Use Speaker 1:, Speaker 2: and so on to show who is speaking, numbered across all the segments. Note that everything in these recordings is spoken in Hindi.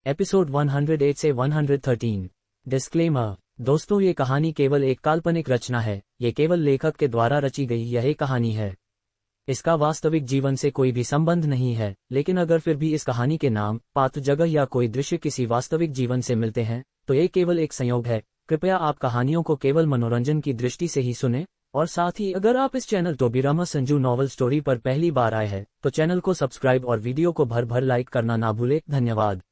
Speaker 1: एपिसोड 108 से 113। डिस्क्लेमर। दोस्तों, ये कहानी केवल एक काल्पनिक रचना है। ये केवल लेखक के द्वारा रची गई यह एक कहानी है। इसका वास्तविक जीवन से कोई भी संबंध नहीं है, लेकिन अगर फिर भी इस कहानी के नाम, पात्र, जगह या कोई दृश्य किसी वास्तविक जीवन से मिलते हैं तो ये केवल एक संयोग है। कृपया आप कहानियों को केवल मनोरंजन की दृष्टि से ही सुने। और साथ ही अगर आप इस चैनल टोबीरामा संजू नॉवल स्टोरी पर पहली बार आए हैं तो चैनल को सब्सक्राइब और वीडियो को भर भर लाइक करना ना भूले। धन्यवाद।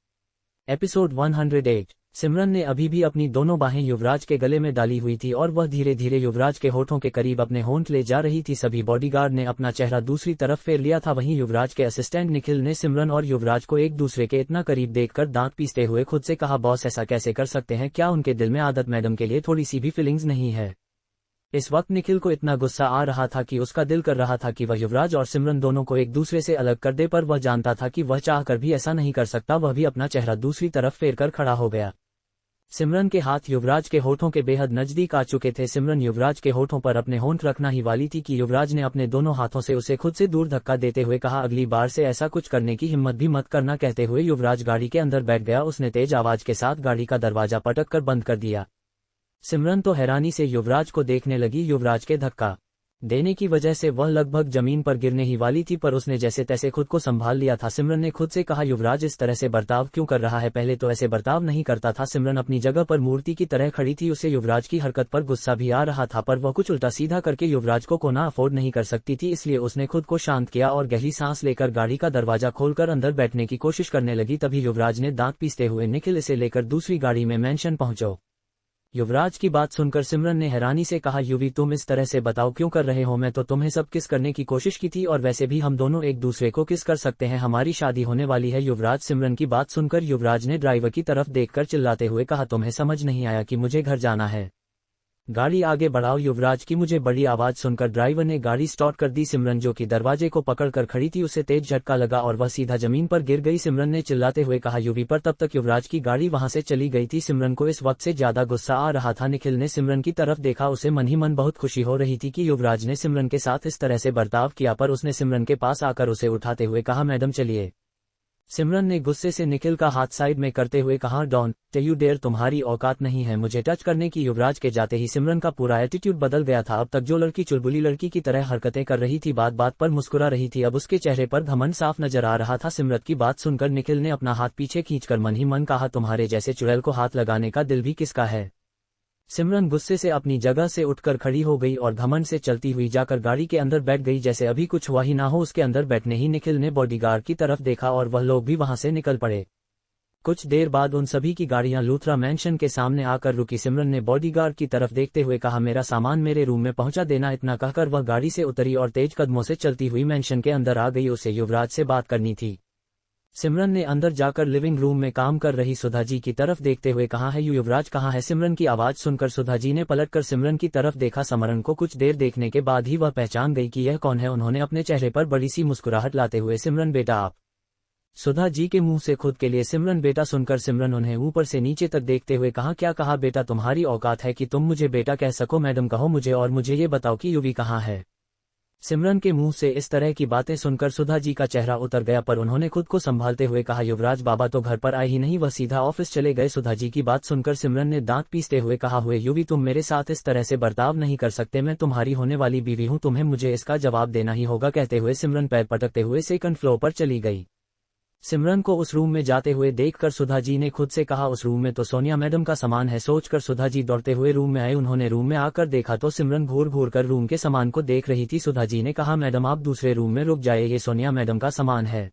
Speaker 1: एपिसोड 108। सिमरन ने अभी भी अपनी दोनों बाहें युवराज के गले में डाली हुई थी और वह धीरे धीरे युवराज के होठों के करीब अपने होंठ ले जा रही थी। सभी बॉडीगार्ड ने अपना चेहरा दूसरी तरफ फेर लिया था। वहीं युवराज के असिस्टेंट निखिल ने सिमरन और युवराज को एक दूसरे के इतना करीब देखकर दांत पीसते हुए खुद से कहा, बॉस ऐसा कैसे कर सकते हैं? क्या उनके दिल में आदत मैडम के लिए थोड़ी सी भी फीलिंग्स नहीं है? इस वक्त निखिल को इतना गुस्सा आ रहा था कि उसका दिल कर रहा था कि वह युवराज और सिमरन दोनों को एक दूसरे से अलग कर दे, पर वह जानता था कि वह चाहकर भी ऐसा नहीं कर सकता। वह भी अपना चेहरा दूसरी तरफ फेर कर खड़ा हो गया। सिमरन के हाथ युवराज के होठों के बेहद नजदीक आ चुके थे। सिमरन युवराज के होठों पर अपने होंठ रखना ही वाली थी कि युवराज ने अपने दोनों हाथों से उसे खुद से दूर धक्का देते हुए कहा, अगली बार से ऐसा कुछ करने की हिम्मत भी मत करना। कहते हुए युवराज गाड़ी के अंदर बैठ गया। उसने तेज आवाज के साथ गाड़ी का दरवाजा पटक कर बंद कर दिया। सिमरन तो हैरानी से युवराज को देखने लगी। युवराज के धक्का देने की वजह से वह लगभग जमीन पर गिरने ही वाली थी, पर उसने जैसे तैसे खुद को संभाल लिया था। सिमरन ने खुद से कहा, युवराज इस तरह से बर्ताव क्यों कर रहा है? पहले तो ऐसे बर्ताव नहीं करता था। सिमरन अपनी जगह पर मूर्ति की तरह खड़ी थी। उसे युवराज की हरकत पर गुस्सा भी आ रहा था, पर वह कुछ उल्टा सीधा करके युवराज को कोना अफोर्ड नहीं कर सकती थी। इसलिए उसने खुद को शांत किया और गहरी सांस लेकर गाड़ी का दरवाजा खोलकर अंदर बैठने की कोशिश करने लगी। तभी युवराज ने दांत पीसते हुए, निखिल, इसे लेकर दूसरी गाड़ी में मेंशन पहुंचो। युवराज की बात सुनकर सिमरन ने हैरानी से कहा, युवी, तुम इस तरह से बताओ क्यों कर रहे हो? मैं तो तुम्हें सब किस करने की कोशिश की थी, और वैसे भी हम दोनों एक दूसरे को किस कर सकते हैं। हमारी शादी होने वाली है। युवराज। सिमरन की बात सुनकर युवराज ने ड्राइवर की तरफ देखकर चिल्लाते हुए कहा, तुम्हें समझ नहीं आया कि मुझे घर जाना है? गाड़ी आगे बढ़ाओ। युवराज की मुझे बड़ी आवाज सुनकर ड्राइवर ने गाड़ी स्टार्ट कर दी। सिमरन, जो कि दरवाजे को पकड़कर खड़ी थी, उसे तेज झटका लगा और वह सीधा जमीन पर गिर गई। सिमरन ने चिल्लाते हुए कहा, युवी, पर तब तक युवराज की गाड़ी वहां से चली गई थी। सिमरन को इस वक्त से ज्यादा गुस्सा आ रहा था। निखिल ने सिमरन की तरफ देखा। उसे मन ही मन बहुत खुशी हो रही थी कि युवराज ने सिमरन के साथ इस तरह से बर्ताव किया, पर उसने सिमरन के पास आकर उसे उठाते हुए कहा, मैडम चलिए। सिमरन ने गुस्से से निखिल का हाथ साइड में करते हुए कहा, डॉन यू डेयर, तुम्हारी औकात नहीं है मुझे टच करने की। युवराज के जाते ही सिमरन का पूरा एटीट्यूड बदल गया था। अब तक जो लड़की चुलबुली लड़की की तरह हरकतें कर रही थी, बात बात पर मुस्कुरा रही थी, अब उसके चेहरे पर घमंड साफ नजर आ रहा था। सिमरन की बात सुनकर निखिल ने अपना हाथ पीछे खींचकर मन ही मन कहा, तुम्हारे जैसे चुड़ैल को हाथ लगाने का दिल भी किसका है? सिमरन गुस्से से अपनी जगह से उठकर खड़ी हो गई और घमंड से चलती हुई जाकर गाड़ी के अंदर बैठ गई, जैसे अभी कुछ हुआ ही ना हो। उसके अंदर बैठने ही निखिल ने बॉडीगार्ड की तरफ देखा और वह लोग भी वहां से निकल पड़े। कुछ देर बाद उन सभी की गाड़ियां लूथरा मैंशन के सामने आकर रुकी। सिमरन ने बॉडीगार्ड की तरफ देखते हुए कहा, मेरा सामान मेरे रूम में पहुंचा देना। इतना कहकर वह गाड़ी से उतरी और तेज कदमों से चलती हुई मैंशन के अंदर आ गई। उसे युवराज से बात करनी थी। सिमरन ने अंदर जाकर लिविंग रूम में काम कर रही सुधा जी की तरफ देखते हुए कहा, है युवराज कहाँ है? सिमरन की आवाज सुनकर सुधा जी ने पलटकर सिमरन की तरफ देखा। सिमरन को कुछ देर देखने के बाद ही वह पहचान गई कि यह कौन है। उन्होंने अपने चेहरे पर बड़ी सी मुस्कुराहट लाते हुए, सिमरन बेटा आप? सुधा जी के मुंह से खुद के लिए सिमरन बेटा सुनकर सिमरन उन्हें ऊपर से नीचे तक देखते हुए कहा, क्या कहा बेटा? तुम्हारी औकात है कि तुम मुझे बेटा कह सको? मैडम कहो मुझे, और मुझे ये बताओ कि युवी कहाँ है? सिमरन के मुंह से इस तरह की बातें सुनकर सुधा जी का चेहरा उतर गया, पर उन्होंने खुद को संभालते हुए कहा, युवराज बाबा तो घर पर आए ही नहीं, वह सीधा ऑफिस चले गए। सुधा जी की बात सुनकर सिमरन ने दांत पीसते हुए कहा, हुए युवी, तुम मेरे साथ इस तरह से बर्ताव नहीं कर सकते। मैं तुम्हारी होने वाली बीवी हूं, तुम्हें मुझे इसका जवाब देना ही होगा। कहते हुए सिमरन पैर पटकते हुए सेकंड फ्लोर पर चली गई। सिमरन को उस रूम में जाते हुए देखकर सुधा जी ने खुद से कहा, उस रूम में तो सोनिया मैडम का सामान है। सोचकर सुधा जी दौड़ते हुए रूम में आए। उन्होंने रूम में आकर देखा तो सिमरन घूर घूर कर रूम के सामान को देख रही थी। सुधा जी ने कहा, मैडम आप दूसरे रूम में रुक जाए, ये सोनिया मैडम का सामान है।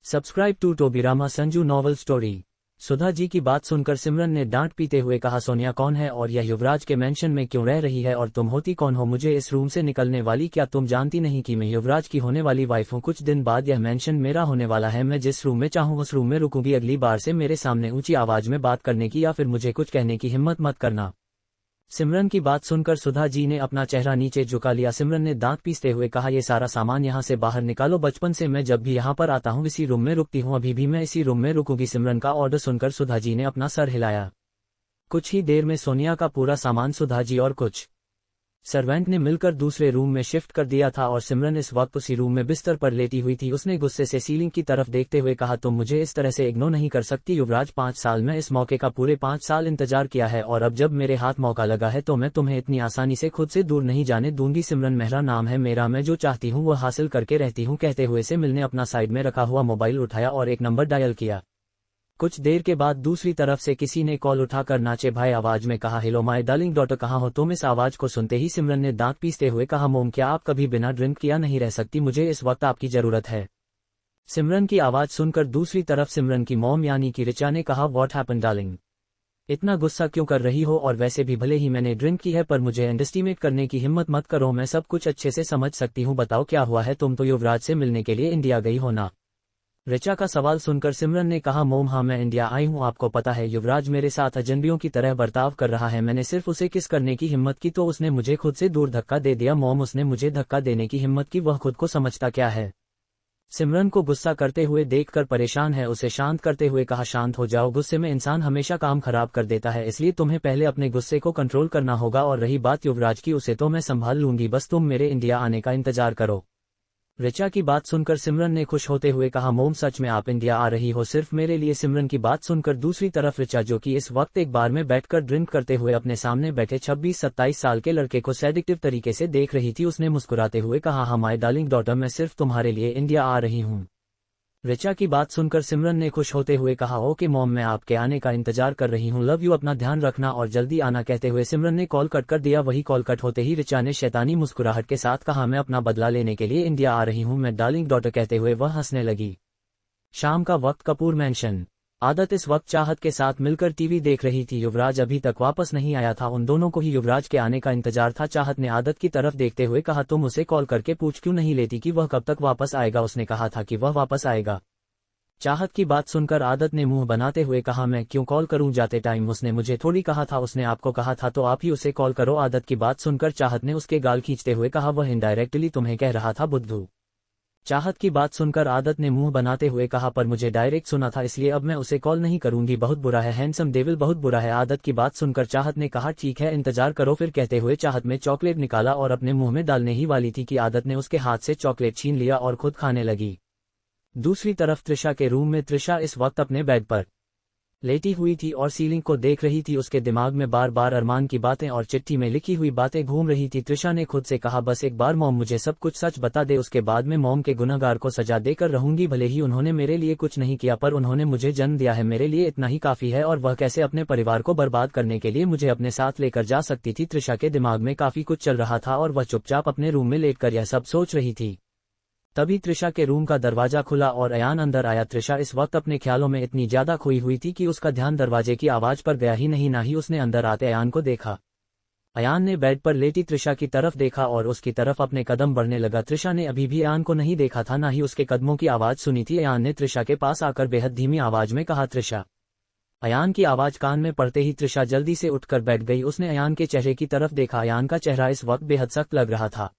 Speaker 1: Subscribe to Tobirama Sanju novel story. Sudha ji की बात सुनकर सिमरन ने डांट पीते हुए कहा, सोनिया कौन है और यह युवराज के मेंशन में क्यों रह रही है? और तुम होती कौन हो मुझे इस रूम से निकलने वाली? क्या तुम जानती नहीं कि मैं युवराज की होने वाली वाइफ हूँ? कुछ दिन बाद यह मेंशन मेरा होने वाला है। मैं जिस रूम में चाहूँ उस रूम में रुकूंगी। अगली बार से मेरे सामने ऊंची आवाज में बात करने की या फिर मुझे कुछ कहने की हिम्मत मत करना। सिमरन की बात सुनकर सुधा जी ने अपना चेहरा नीचे झुका लिया। सिमरन ने दांत पीसते हुए कहा, ये सारा सामान यहाँ से बाहर निकालो। बचपन से मैं जब भी यहाँ पर आता हूँ इसी रूम में रुकती हूँ, अभी भी मैं इसी रूम में रुकूंगी। सिमरन का ऑर्डर सुनकर सुधा जी ने अपना सर हिलाया। कुछ ही देर में सोनिया का पूरा सामान सुधा जी और कुछ सर्वेंट ने मिलकर दूसरे रूम में शिफ्ट कर दिया था और सिमरन इस वक्त उसी रूम में बिस्तर पर लेटी हुई थी। उसने गुस्से से सीलिंग की तरफ देखते हुए कहा, तुम मुझे इस तरह से इग्नोर नहीं कर सकती युवराज। 5 साल में इस मौके का पूरे 5 साल इंतजार किया है और अब जब मेरे हाथ मौका लगा है तो मैं तुम्हें इतनी आसानी से खुद से दूर नहीं जाने दूंगी। सिमरन मेहरा नाम है मेरा, मैं जो चाहती हूँ वो हासिल करके रहती हूँ। कहते हुए सिमरन ने अपना साइड में रखा हुआ मोबाइल उठाया और एक नंबर डायल किया। कुछ देर के बाद दूसरी तरफ से किसी ने कॉल उठाकर नाचे भाई आवाज में कहा, हेलो माय डार्लिंग डॉटर, कहाँ हो तुम। इस आवाज को सुनते ही सिमरन ने दांत पीसते हुए कहा, मोम क्या आप कभी बिना ड्रिंक किया नहीं रह सकती, मुझे इस वक्त आपकी जरूरत है। सिमरन की आवाज सुनकर दूसरी तरफ सिमरन की मॉम यानी कि रिचा ने कहा, व्हाट हैपेंड डार्लिंग, इतना गुस्सा क्यों कर रही हो, और वैसे भी भले ही मैंने ड्रिंक की है पर मुझे अंडरएस्टिमेट करने की हिम्मत मत करो, मैं सब कुछ अच्छे से समझ सकती हूँ, बताओ क्या हुआ है। तुम तो युवराज से मिलने के लिए इंडिया गई हो ना। रिचा का सवाल सुनकर सिमरन ने कहा, मोम हाँ मैं इंडिया आई हूँ, आपको पता है युवराज मेरे साथ अजनबियों की तरह बर्ताव कर रहा है, मैंने सिर्फ उसे किस करने की हिम्मत की तो उसने मुझे खुद से दूर धक्का दे दिया। मोम उसने मुझे धक्का देने की हिम्मत की, वह खुद को समझता क्या है। सिमरन को गुस्सा करते हुए देखकर परेशान है, उसे शांत करते हुए कहा, शांत हो जाओ, गुस्से में इंसान हमेशा काम खराब कर देता है, इसलिए तुम्हें पहले अपने गुस्से को कंट्रोल करना होगा, और रही बात युवराज की उसे तो मैं संभाल लूंगी, बस तुम मेरे इंडिया आने का इंतजार करो। रिचा की बात सुनकर सिमरन ने खुश होते हुए कहा, मोम सच में आप इंडिया आ रही हो सिर्फ मेरे लिए। सिमरन की बात सुनकर दूसरी तरफ रिचा जो कि इस वक्त एक बार में बैठकर ड्रिंक करते हुए अपने सामने बैठे 26-27 साल के लड़के को सेडिक्टिव तरीके से देख रही थी, उसने मुस्कुराते हुए कहा, हाँ माय डार्लिंग डॉटर, मैं सिर्फ तुम्हारे लिए इंडिया आ रही हूँ। रिचा की बात सुनकर सिमरन ने खुश होते हुए कहा, ओके मॉम, मैं आपके आने का इंतजार कर रही हूँ, लव यू, अपना ध्यान रखना और जल्दी आना। कहते हुए सिमरन ने कॉल कट कर दिया। वही कॉल कट होते ही रिचा ने शैतानी मुस्कुराहट के साथ कहा, मैं अपना बदला लेने के लिए इंडिया आ रही हूँ मैं डार्लिंग डॉटर। कहते हुए वह हंसने लगी। शाम का वक्त, कपूर मैंशन। आदत इस वक्त चाहत के साथ मिलकर टीवी देख रही थी। युवराज अभी तक वापस नहीं आया था, उन दोनों को ही युवराज के आने का इंतजार था। चाहत ने आदत की तरफ देखते हुए कहा, तुम उसे कॉल करके पूछ क्यों नहीं लेती कि वह कब तक वापस आएगा, उसने कहा था कि वह वापस आएगा। चाहत की बात सुनकर आदत ने मुंह बनाते हुए कहा, मैं क्यों कॉल करूं, जाते टाइम उसने मुझे थोड़ी कहा था, उसने आपको कहा था तो आप ही उसे कॉल करो। आदत की बात सुनकर चाहत ने उसके गाल खींचते हुए कहा, वह इनडायरेक्टली तुम्हें कह रहा था बुद्धू। चाहत की बात सुनकर आदत ने मुंह बनाते हुए कहा, पर मुझे डायरेक्ट सुना था इसलिए अब मैं उसे कॉल नहीं करूंगी, बहुत बुरा है, हैंडसम डेविल बहुत बुरा है। आदत की बात सुनकर चाहत ने कहा, ठीक है इंतजार करो फिर। कहते हुए चाहत में चॉकलेट निकाला और अपने मुंह में डालने ही वाली थी कि आदत ने उसके हाथ से चॉकलेट छीन लिया और खुद खाने लगी। दूसरी तरफ त्रिशा के रूम में त्रिशा इस वक्त अपने बेड पर लेटी हुई थी और सीलिंग को देख रही थी। उसके दिमाग में बार बार अरमान की बातें और चिट्ठी में लिखी हुई बातें घूम रही थी। त्रिशा ने खुद से कहा, बस एक बार मॉम मुझे सब कुछ सच बता दे, उसके बाद मैं मॉम के गुनहगार को सजा देकर रहूंगी। भले ही उन्होंने मेरे लिए कुछ नहीं किया पर उन्होंने मुझे जन्म दिया है, मेरे लिए इतना ही काफी है, और वह कैसे अपने परिवार को बर्बाद करने के लिए मुझे अपने साथ लेकर जा सकती थी। त्रिशा के दिमाग में काफी कुछ चल रहा था और वह चुपचाप अपने रूम में लेटकर यह सब सोच रही थी। तभी त्रिशा के रूम का दरवाजा खुला और अयान अंदर आया। त्रिशा इस वक्त अपने ख्यालों में इतनी ज्यादा खोई हुई थी कि उसका ध्यान दरवाजे की आवाज पर गया ही नहीं, ना ही उसने अंदर आते अयान को देखा। अयान ने बेड पर लेटी त्रिशा की तरफ देखा और उसकी तरफ अपने कदम बढ़ने लगा। त्रिशा ने अभी भी अयान को नहीं देखा था, ना ही उसके कदमों की आवाज सुनी थी। अयान ने त्रिशा के पास आकर बेहद धीमी आवाज में कहा, त्रिशा। अयान की आवाज कान में पड़ते ही त्रिशा जल्दी से उठकर बैठ गई। उसने अयान के चेहरे की तरफ देखा। अयान का चेहरा इस वक्त बेहद सख्त लग रहा था।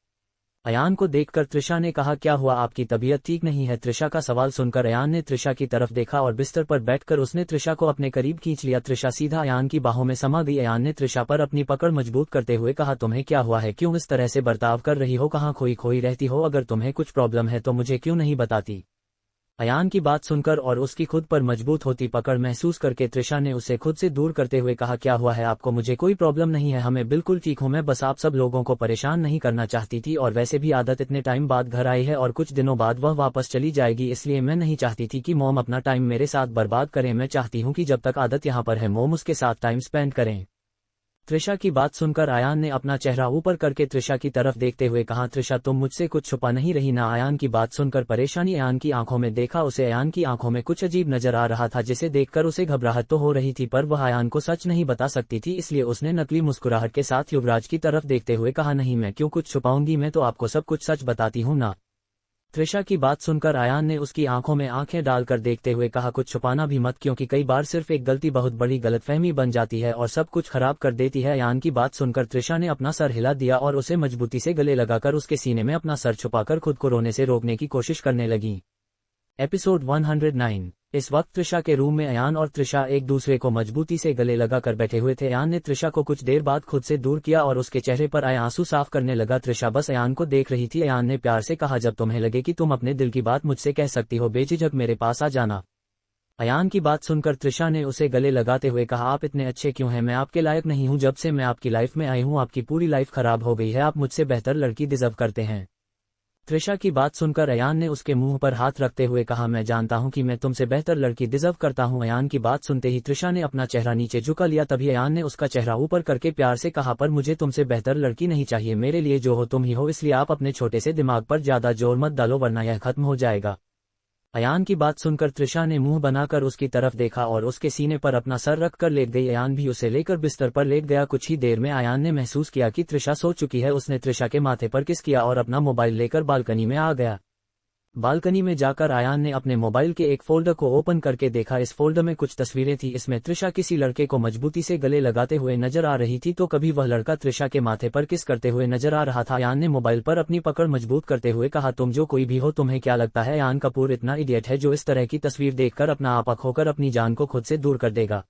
Speaker 1: अयान को देखकर त्रिशा ने कहा, क्या हुआ, आपकी तबीयत ठीक नहीं है। त्रिशा का सवाल सुनकर अयान ने त्रिशा की तरफ देखा और बिस्तर पर बैठकर उसने त्रिशा को अपने करीब खींच लिया। त्रिशा सीधा अयान की बाहों में समा गई। अयान ने त्रिशा पर अपनी पकड़ मजबूत करते हुए कहा, तुम्हें क्या हुआ है, क्यों इस तरह से बर्ताव कर रही हो, कहाँ खोई खोई रहती हो, अगर तुम्हें कुछ प्रॉब्लम है तो मुझे क्यों नहीं बताती। अयान की बात सुनकर और उसकी खुद पर मजबूत होती पकड़ महसूस करके त्रिशा ने उसे खुद से दूर करते हुए कहा, क्या हुआ है आपको, मुझे कोई प्रॉब्लम नहीं है, हमें बिल्कुल ठीक हूं, मैं बस आप सब लोगों को परेशान नहीं करना चाहती थी, और वैसे भी आदत इतने टाइम बाद घर आई है और कुछ दिनों बाद वह वापस चली जाएगी, इसलिए मैं नहीं चाहती थी कि मॉम अपना टाइम मेरे साथ बर्बाद करें, मैं चाहती हूँ कि जब तक आदत यहाँ पर है मॉम उसके साथ टाइम स्पेंड करें। त्रिशा की बात सुनकर अयान ने अपना चेहरा ऊपर करके त्रिशा की तरफ देखते हुए कहा, त्रिशा तुम मुझसे कुछ छुपा नहीं रही ना। अयान की बात सुनकर परेशानी अयान की आंखों में देखा, उसे अयान की आंखों में कुछ अजीब नजर आ रहा था जिसे देखकर उसे घबराहट तो हो रही थी, पर वह अयान को सच नहीं बता सकती थी, इसलिए उसने नकली मुस्कुराहट के साथ युवराज की तरफ देखते हुए कहा, नहीं मैं क्यों कुछ छुपाऊंगी, मैं तो आपको सब कुछ सच बताती हूँ ना। त्रिशा की बात सुनकर अयान ने उसकी आंखों में आंखें डालकर देखते हुए कहा, कुछ छुपाना भी मत, क्योंकि कई बार सिर्फ एक गलती बहुत बड़ी गलतफहमी बन जाती है और सब कुछ खराब कर देती है। अयान की बात सुनकर त्रिशा ने अपना सर हिला दिया और उसे मजबूती से गले लगाकर उसके सीने में अपना सर छुपाकर खुद को रोने से रोकने की कोशिश करने लगी। एपिसोड 109। इस वक्त त्रिशा के रूम में अयान और त्रिशा एक दूसरे को मजबूती से गले लगा कर बैठे हुए थे। अयान ने त्रिशा को कुछ देर बाद खुद से दूर किया और उसके चेहरे पर आए आंसू साफ करने लगा। त्रिशा बस अयान को देख रही थी। अयान ने प्यार से कहा, जब तुम्हें लगे कि तुम अपने दिल की बात मुझसे कह सकती हो, बेझिझक मेरे पास आ जाना। अयान की बात सुनकर त्रिशा ने उसे गले लगाते हुए कहा, आप इतने अच्छे क्यों हैं? मैं आपके लायक नहीं हूं। जब से मैं आपकी लाइफ में आई हूं आपकी पूरी लाइफ खराब हो गई है। आप मुझसे बेहतर लड़की डिजर्व करते हैं। त्रिशा की बात सुनकर अयान ने उसके मुंह पर हाथ रखते हुए कहा, मैं जानता हूं कि मैं तुमसे बेहतर लड़की डिजर्व करता हूं। अयान की बात सुनते ही त्रिशा ने अपना चेहरा नीचे झुका लिया। तभी अयान ने उसका चेहरा ऊपर करके प्यार से कहा, पर मुझे तुमसे बेहतर लड़की नहीं चाहिए। मेरे लिए जो हो तुम ही हो, इसलिए आप अपने छोटे से दिमाग पर ज्यादा जोर मत डालो वरना यह खत्म हो जाएगा। अयान की बात सुनकर त्रिशा ने मुंह बनाकर उसकी तरफ देखा और उसके सीने पर अपना सर रख कर लेट गई। अयान भी उसे लेकर बिस्तर पर लेट गया। कुछ ही देर में अयान ने महसूस किया कि त्रिशा सो चुकी है। उसने त्रिशा के माथे पर किस किया और अपना मोबाइल लेकर बालकनी में आ गया। बालकनी में जाकर अयान ने अपने मोबाइल के एक फोल्डर को ओपन करके देखा। इस फोल्डर में कुछ तस्वीरें थी। इसमें त्रिशा किसी लड़के को मजबूती से गले लगाते हुए नजर आ रही थी, तो कभी वह लड़का त्रिशा के माथे पर किस करते हुए नजर आ रहा था। अयान ने मोबाइल पर अपनी पकड़ मजबूत करते हुए कहा, तुम जो कोई भी हो, तुम्हें क्या लगता है अयान कपूर इतना इडियट है जो इस तरह की तस्वीर देखकर अपना आपा खोकर अपनी जान को खुद से दूर कर देगा?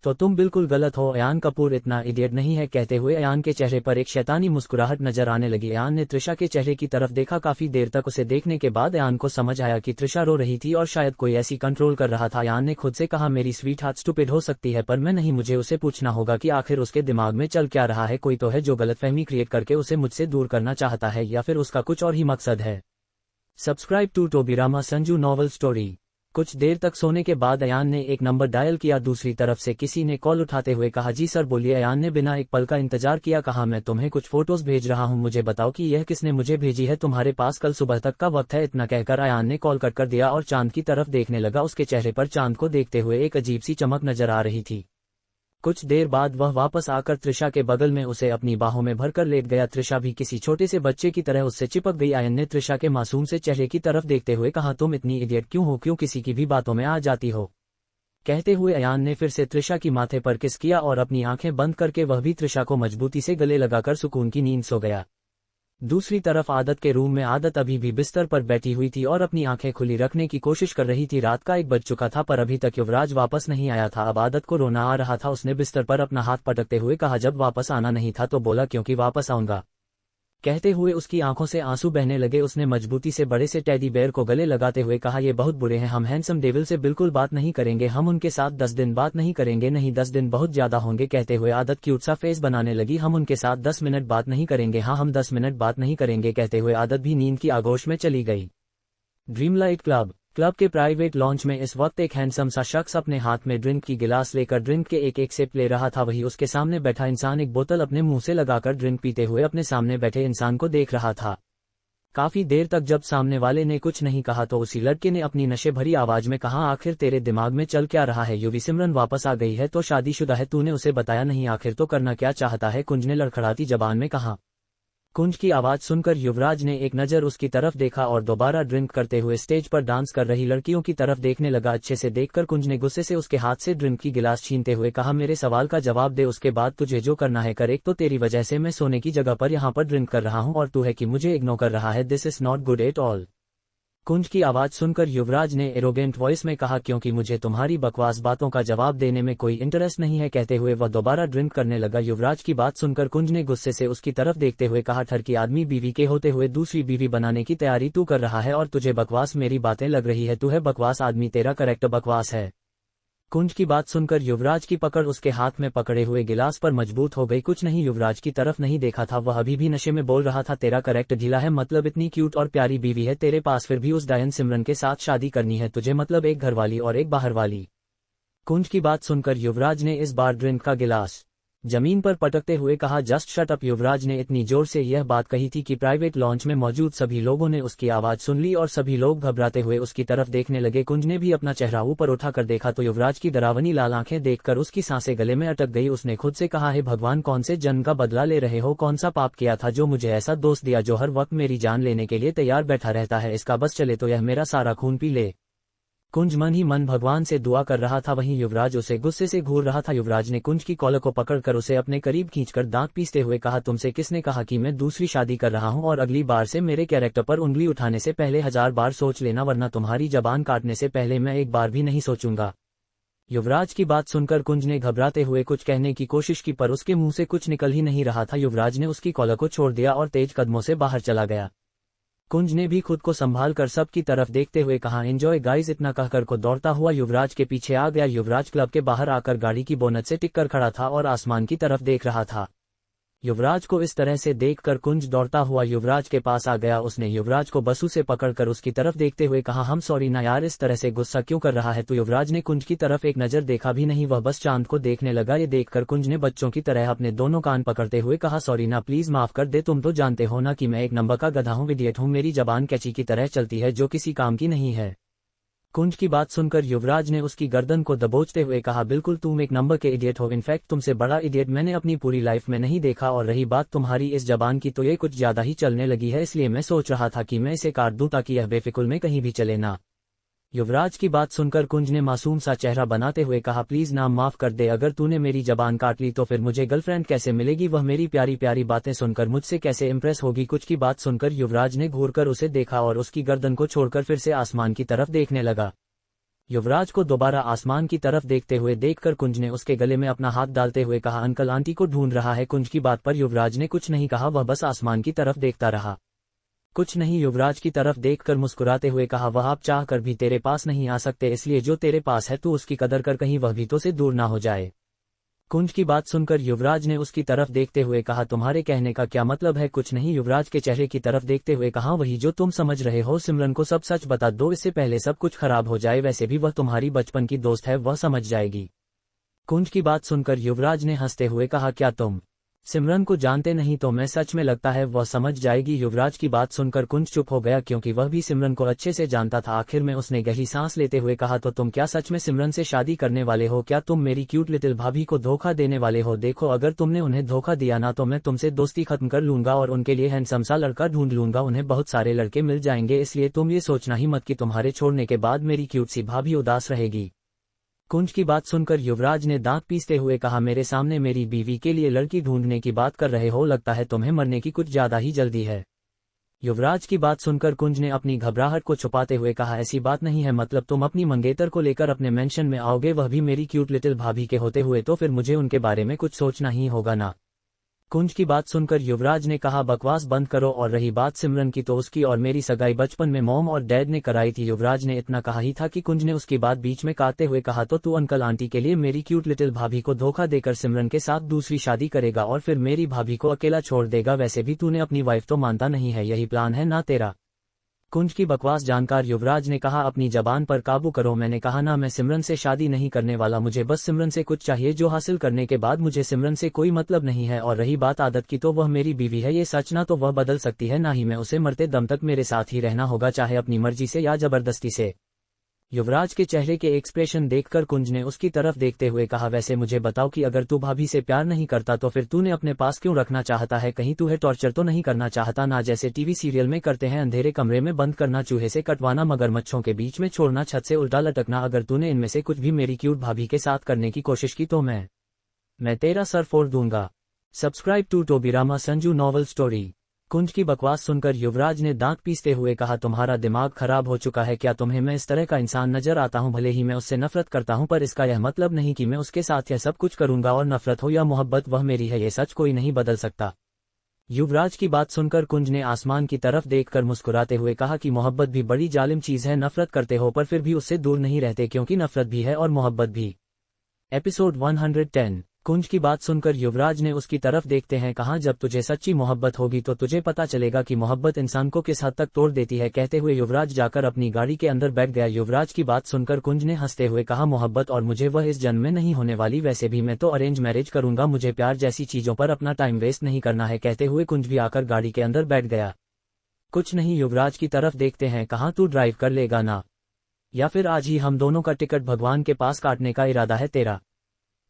Speaker 1: तो तुम बिल्कुल गलत हो। अयान कपूर इतना इडियट नहीं है। कहते हुए अयान के चेहरे पर एक शैतानी मुस्कुराहट नजर आने लगी। अयान ने त्रिशा के चेहरे की तरफ देखा। काफी देर तक उसे देखने के बाद अयान को समझ आया कि त्रिशा रो रही थी और शायद कोई ऐसी कंट्रोल कर रहा था। अयान ने खुद से कहा, मेरी स्वीट हार्ट स्टूपिड हो सकती है पर मैं नहीं, मुझे उसे पूछना होगा कि आखिर उसके दिमाग में चल क्या रहा है। कोई तो है जो गलतफहमी क्रिएट करके उसे मुझसे दूर करना चाहता है, या फिर उसका कुछ और ही मकसद है। Subscribe to Tobirama Sanju novel story. कुछ देर तक सोने के बाद अयान ने एक नंबर डायल किया। दूसरी तरफ से किसी ने कॉल उठाते हुए कहा, जी सर बोलिए। अयान ने बिना एक पल का इंतजार किया कहा, मैं तुम्हें कुछ फोटोज भेज रहा हूं, मुझे बताओ कि यह किसने मुझे भेजी है। तुम्हारे पास कल सुबह तक का वक्त है। इतना कहकर अयान ने कॉल कट कर दिया और चांद की तरफ देखने लगा। उसके चेहरे पर चांद को देखते हुए एक अजीब सी चमक नजर आ रही थी। कुछ देर बाद वह वापस आकर त्रिशा के बगल में उसे अपनी बाहों में भरकर लेट गया। त्रिशा भी किसी छोटे से बच्चे की तरह उससे चिपक गई। अयान ने त्रिशा के मासूम से चेहरे की तरफ देखते हुए कहा, तुम इतनी इडियट क्यों हो? क्यों किसी की भी बातों में आ जाती हो? कहते हुए अयान ने फिर से त्रिशा की माथे पर किस किया और अपनी आंखें बंद करके वह भी त्रिशा को मजबूती से गले लगाकर सुकून की नींद सो गया। दूसरी तरफ आदत के रूम में आदत अभी भी बिस्तर पर बैठी हुई थी और अपनी आंखें खुली रखने की कोशिश कर रही थी। रात का 1 बज चुका था पर अभी तक युवराज वापस नहीं आया था। अब आदत को रोना आ रहा था। उसने बिस्तर पर अपना हाथ पटकते हुए कहा, जब वापस आना नहीं था तो बोला क्योंकि वापस आऊंगा। कहते हुए उसकी आंखों से आंसू बहने लगे। उसने मजबूती से बड़े से टेडी बेयर को गले लगाते हुए कहा, ये बहुत बुरे हैं, हम हैंडसम डेविल से बिल्कुल बात नहीं करेंगे, हम उनके साथ 10 दिन बात नहीं करेंगे। नहीं 10 दिन बहुत ज्यादा होंगे। कहते हुए आदत क्यूट सा फेस बनाने लगी। हम उनके साथ 10 मिनट बात नहीं करेंगे। हाँ हम 10 मिनट बात नहीं करेंगे। कहते हुए आदत भी नींद की आगोश में चली गई। ड्रीमलाइट क्लब के प्राइवेट लॉन्च में इस वक्त एक हैंडसम सा शख्स अपने हाथ में ड्रिंक की गिलास लेकर ड्रिंक के एक सिप ले रहा था। वही उसके सामने बैठा इंसान एक बोतल अपने मुंह से लगाकर ड्रिंक पीते हुए अपने सामने बैठे इंसान को देख रहा था। काफी देर तक जब सामने वाले ने कुछ नहीं कहा तो उसी लड़के ने अपनी नशे भरी आवाज में कहा, आखिर तेरे दिमाग में चल क्या रहा है? युवी सिमरन वापस आ गई है तो शादीशुदा है, तूने उसे बताया नहीं, आखिर तो करना क्या चाहता है? कुंज ने लड़खड़ाती जबान में कहा। कुंज की आवाज सुनकर युवराज ने एक नजर उसकी तरफ देखा और दोबारा ड्रिंक करते हुए स्टेज पर डांस कर रही लड़कियों की तरफ देखने लगा। अच्छे से देखकर कुंज ने गुस्से से उसके हाथ से ड्रिंक की गिलास छीनते हुए कहा, मेरे सवाल का जवाब दे, उसके बाद तुझे जो करना है कर। एक तो तेरी वजह से मैं सोने की जगह पर यहाँ पर ड्रिंक कर रहा हूँ और तू है कि मुझे इग्नोर कर रहा है। This is not good at all. Kunj की आवाज सुनकर युवराज ने एरोगेंट वॉइस में कहा, क्योंकि मुझे तुम्हारी बकवास बातों का जवाब देने में कोई इंटरेस्ट नहीं है। कहते हुए वह दोबारा ड्रिंक करने लगा। युवराज की बात सुनकर कुंज ने गुस्से से उसकी तरफ देखते हुए कहा, ठरकी आदमी बीवी के होते हुए दूसरी बीवी बनाने की तैयारी तू कर रहा है और तुझे बकवास मेरी बातें लग रही है। तू है बकवास आदमी, तेरा करैक्टर बकवास है। कुंज की बात सुनकर युवराज की पकड़ उसके हाथ में पकड़े हुए गिलास पर मजबूत हो गई। कुछ नहीं, युवराज की तरफ नहीं देखा था, वह अभी भी नशे में बोल रहा था, तेरा करैक्टर ढीला है, मतलब इतनी क्यूट और प्यारी बीवी है तेरे पास, फिर भी उस डायन सिमरन के साथ शादी करनी है तुझे, मतलब एक घरवाली और एक बाहर वाली। कुंज की बात सुनकर युवराज ने इस बार ड्रिंक का गिलास जमीन पर पटकते हुए कहा, जस्ट शट अप। युवराज ने इतनी जोर से यह बात कही थी कि प्राइवेट लॉन्च में मौजूद सभी लोगों ने उसकी आवाज सुन ली और सभी लोग घबराते हुए उसकी तरफ देखने लगे। कुंज ने भी अपना चेहरा ऊपर उठाकर देखा तो युवराज की डरावनी लाल आंखें देखकर उसकी सांसें गले में अटक गई। उसने खुद से कहा, हे भगवान, कौन से जन्म का बदला ले रहे हो? कौन सा पाप किया था जो मुझे ऐसा दोस्त दिया जो हर वक्त मेरी जान लेने के लिए तैयार बैठा रहता है? इसका बस चले तो यह मेरा सारा खून पी ले। कुंज मन ही मन भगवान से दुआ कर रहा था, वहीं युवराज उसे गुस्से से घूर रहा था। युवराज ने कुंज की कॉलर को पकड़कर उसे अपने करीब खींचकर दांत पीसते हुए कहा, तुमसे किसने कहा कि मैं दूसरी शादी कर रहा हूं, और अगली बार से मेरे कैरेक्टर पर उंगली उठाने से पहले 1000 बार सोच लेना, वरना तुम्हारी जबान काटने से पहले मैं एक बार भी नहीं सोचूंगा। युवराज की बात सुनकर कुंज ने घबराते हुए कुछ कहने की कोशिश की, पर उसके मुंह से कुछ निकल ही नहीं रहा था। युवराज ने उसकी कॉलर को छोड़ दिया और तेज कदमों से बाहर चला गया। कुंज ने भी खुद को संभाल कर सबकी तरफ देखते हुए कहा, एंजॉय गाइस, इतना कहकर को दौड़ता हुआ युवराज के पीछे आ गया। युवराज क्लब के बाहर आकर गाड़ी की बोनट से टिककर खड़ा था और आसमान की तरफ देख रहा था। युवराज को इस तरह से देखकर कुंज दौड़ता हुआ युवराज के पास आ गया। उसने युवराज को बसू से पकड़कर उसकी तरफ देखते हुए कहा, हम सॉरी ना यार, इस तरह से गुस्सा क्यों कर रहा है तू। युवराज ने कुंज की तरफ एक नजर देखा भी नहीं, वह बस चांद को देखने लगा। ये देखकर कुंज ने बच्चों की तरह अपने दोनों कान पकड़ते हुए कहा, सॉरी ना, प्लीज माफ कर दे, तुम तो जानते हो ना कि मैं एक नंबर का गधा हूँ, इडियट हूँ, मेरी जबान कैंची की तरह चलती है जो किसी काम की नहीं है। कुंज की बात सुनकर युवराज ने उसकी गर्दन को दबोचते हुए कहा, बिल्कुल तुम एक नंबर के इडियट हो, इनफैक्ट तुमसे बड़ा इडियट मैंने अपनी पूरी लाइफ में नहीं देखा। और रही बात तुम्हारी इस जबान की, तो ये कुछ ज्यादा ही चलने लगी है, इसलिए मैं सोच रहा था कि मैं इसे काट दूं ताकि यह बेफिक्र में कहीं भी चले ना। युवराज की बात सुनकर कुंज ने मासूम सा चेहरा बनाते हुए कहा, प्लीज नाम माफ कर दे, अगर तूने मेरी जबान काट ली तो फिर मुझे गर्लफ्रेंड कैसे मिलेगी, वह मेरी प्यारी प्यारी बातें सुनकर मुझसे कैसे इम्प्रेस होगी। कुछ की बात सुनकर युवराज ने घूरकर उसे देखा और उसकी गर्दन को छोड़कर फिर से आसमान की तरफ देखने लगा। युवराज को दोबारा आसमान की तरफ देखते हुए देखकर कुंज ने उसके गले में अपना हाथ डालते हुए कहा, अंकल आंटी को ढूंढ रहा है। कुंज की बात पर युवराज ने कुछ नहीं कहा, वह बस आसमान की तरफ देखता रहा। कुछ नहीं, युवराज की तरफ देखकर मुस्कुराते हुए कहा, वह आप चाह कर भी तेरे पास नहीं आ सकते, इसलिए जो तेरे पास है तू उसकी कदर कर, कहीं वह भी तो से दूर ना हो जाए। कुंज की बात सुनकर युवराज ने उसकी तरफ देखते हुए कहा, तुम्हारे कहने का क्या मतलब है। कुछ नहीं, युवराज के चेहरे की तरफ देखते हुए कहा, वही जो तुम समझ रहे हो। सिमरन को सब सच बता दो, इससे पहले सब कुछ खराब हो जाए, वैसे भी वह तुम्हारी बचपन की दोस्त है, वह समझ जाएगी। कुंज की बात सुनकर युवराज ने हंसते हुए कहा, क्या तुम सिमरन को जानते नहीं, तो मैं सच में लगता है वह समझ जाएगी। युवराज की बात सुनकर कुंज चुप हो गया, क्योंकि वह भी सिमरन को अच्छे से जानता था। आखिर में उसने गहरी सांस लेते हुए कहा, तो तुम क्या सच में सिमरन से शादी करने वाले हो, क्या तुम मेरी क्यूट लिटिल भाभी को धोखा देने वाले हो। देखो, अगर तुमने उन्हें धोखा दिया ना, तो मैं तुमसे दोस्ती खत्म कर लूंगा और उनके लिए हैंडसम सा लड़का ढूंढ लूंगा, उन्हें बहुत सारे लड़के मिल जाएंगे, इसलिए तुम ये सोचना ही मत कि तुम्हारे छोड़ने के बाद मेरी क्यूट सी भाभी उदास रहेगी। कुंज की बात सुनकर युवराज ने दांत पीसते हुए कहा, मेरे सामने मेरी बीवी के लिए लड़की ढूंढने की बात कर रहे हो, लगता है तुम्हें मरने की कुछ ज्यादा ही जल्दी है। युवराज की बात सुनकर कुंज ने अपनी घबराहट को छुपाते हुए कहा, ऐसी बात नहीं है, मतलब तुम अपनी मंगेतर को लेकर अपने मेंशन में आओगे, वह भी मेरी क्यूट लिटिल भाभी के होते हुए, तो फिर मुझे उनके बारे में कुछ सोचना ही होगा ना। कुंज की बात सुनकर युवराज ने कहा, बकवास बंद करो, और रही बात सिमरन की, तो उसकी और मेरी सगाई बचपन में मॉम और डैड ने कराई थी। युवराज ने इतना कहा ही था कि कुंज ने उसकी बात बीच में काटते हुए कहा, तो तू अंकल आंटी के लिए मेरी क्यूट लिटिल भाभी को धोखा देकर सिमरन के साथ दूसरी शादी करेगा और फिर मेरी भाभी को अकेला छोड़ देगा। वैसे भी तूने अपनी वाइफ तो मानता नहीं है, यही प्लान है ना तेरा। कुंज की बकवास जानकर युवराज ने कहा, अपनी जबान पर काबू करो, मैंने कहा ना, मैं सिमरन से शादी नहीं करने वाला, मुझे बस सिमरन से कुछ चाहिए जो हासिल करने के बाद मुझे सिमरन से कोई मतलब नहीं है। और रही बात आदत की, तो वह मेरी बीवी है, ये सच ना तो वह बदल सकती है, ना ही मैं उसे मरते दम तक मेरे साथ ही रहना होगा, चाहे अपनी मर्जी से या जबरदस्ती से। युवराज के चेहरे के एक्सप्रेशन देखकर कुंज ने उसकी तरफ देखते हुए कहा, वैसे मुझे बताओ कि अगर तू भाभी से प्यार नहीं करता तो फिर तूने अपने पास क्यों रखना चाहता है, कहीं तू है टॉर्चर तो नहीं करना चाहता ना, जैसे टीवी सीरियल में करते हैं, अंधेरे कमरे में बंद करना, चूहे से कटवाना, मगरमच्छों के बीच में छोड़ना, छत से उल्टा लटकना। अगर तूने इनमें से कुछ भी मेरी क्यूट भाभी के साथ करने की कोशिश की तो मैं तेरा सर फोड़ दूंगा। Subscribe to Tobirama Sanju novel story. Kunj की बकवास सुनकर युवराज ने दांत पीसते हुए कहा, तुम्हारा दिमाग खराब हो चुका है क्या, तुम्हें मैं इस तरह का इंसान नजर आता हूं, भले ही मैं उससे नफरत करता हूं, पर इसका यह मतलब नहीं कि मैं उसके साथ यह सब कुछ करूंगा, और नफरत हो या मोहब्बत वह मेरी है, ये सच कोई नहीं बदल सकता। युवराज की बात सुनकर कुंज ने आसमान की तरफ देखकर मुस्कुराते हुए कहा कि मोहब्बत भी बड़ी जालिम चीज है, नफरत करते हो पर फिर भी उससे दूर नहीं रहते, क्योंकि नफरत भी है और मोहब्बत भी। एपिसोड 110। कुंज की बात सुनकर युवराज ने उसकी तरफ देखते हैं कहा, जब तुझे सच्ची मोहब्बत होगी तो तुझे पता चलेगा कि मोहब्बत इंसान को किस हद तक तोड़ देती है। कहते हुए युवराज जाकर अपनी गाड़ी के अंदर बैठ गया। युवराज की बात सुनकर कुंज ने हंसते हुए कहा, मोहब्बत और मुझे वह इस जन्म में नहीं होने वाली, वैसे भी मैं तो अरेंज मैरिज करूंगा, मुझे प्यार जैसी चीजों पर अपना टाइम वेस्ट नहीं करना है। कहते हुए कुंज भी आकर गाड़ी के अंदर बैठ गया। कुछ नहीं, युवराज की तरफ देखते हैं कहा, तू ड्राइव कर लेगा ना, या फिर आज ही हम दोनों का टिकट भगवान के पास काटने का इरादा है तेरा।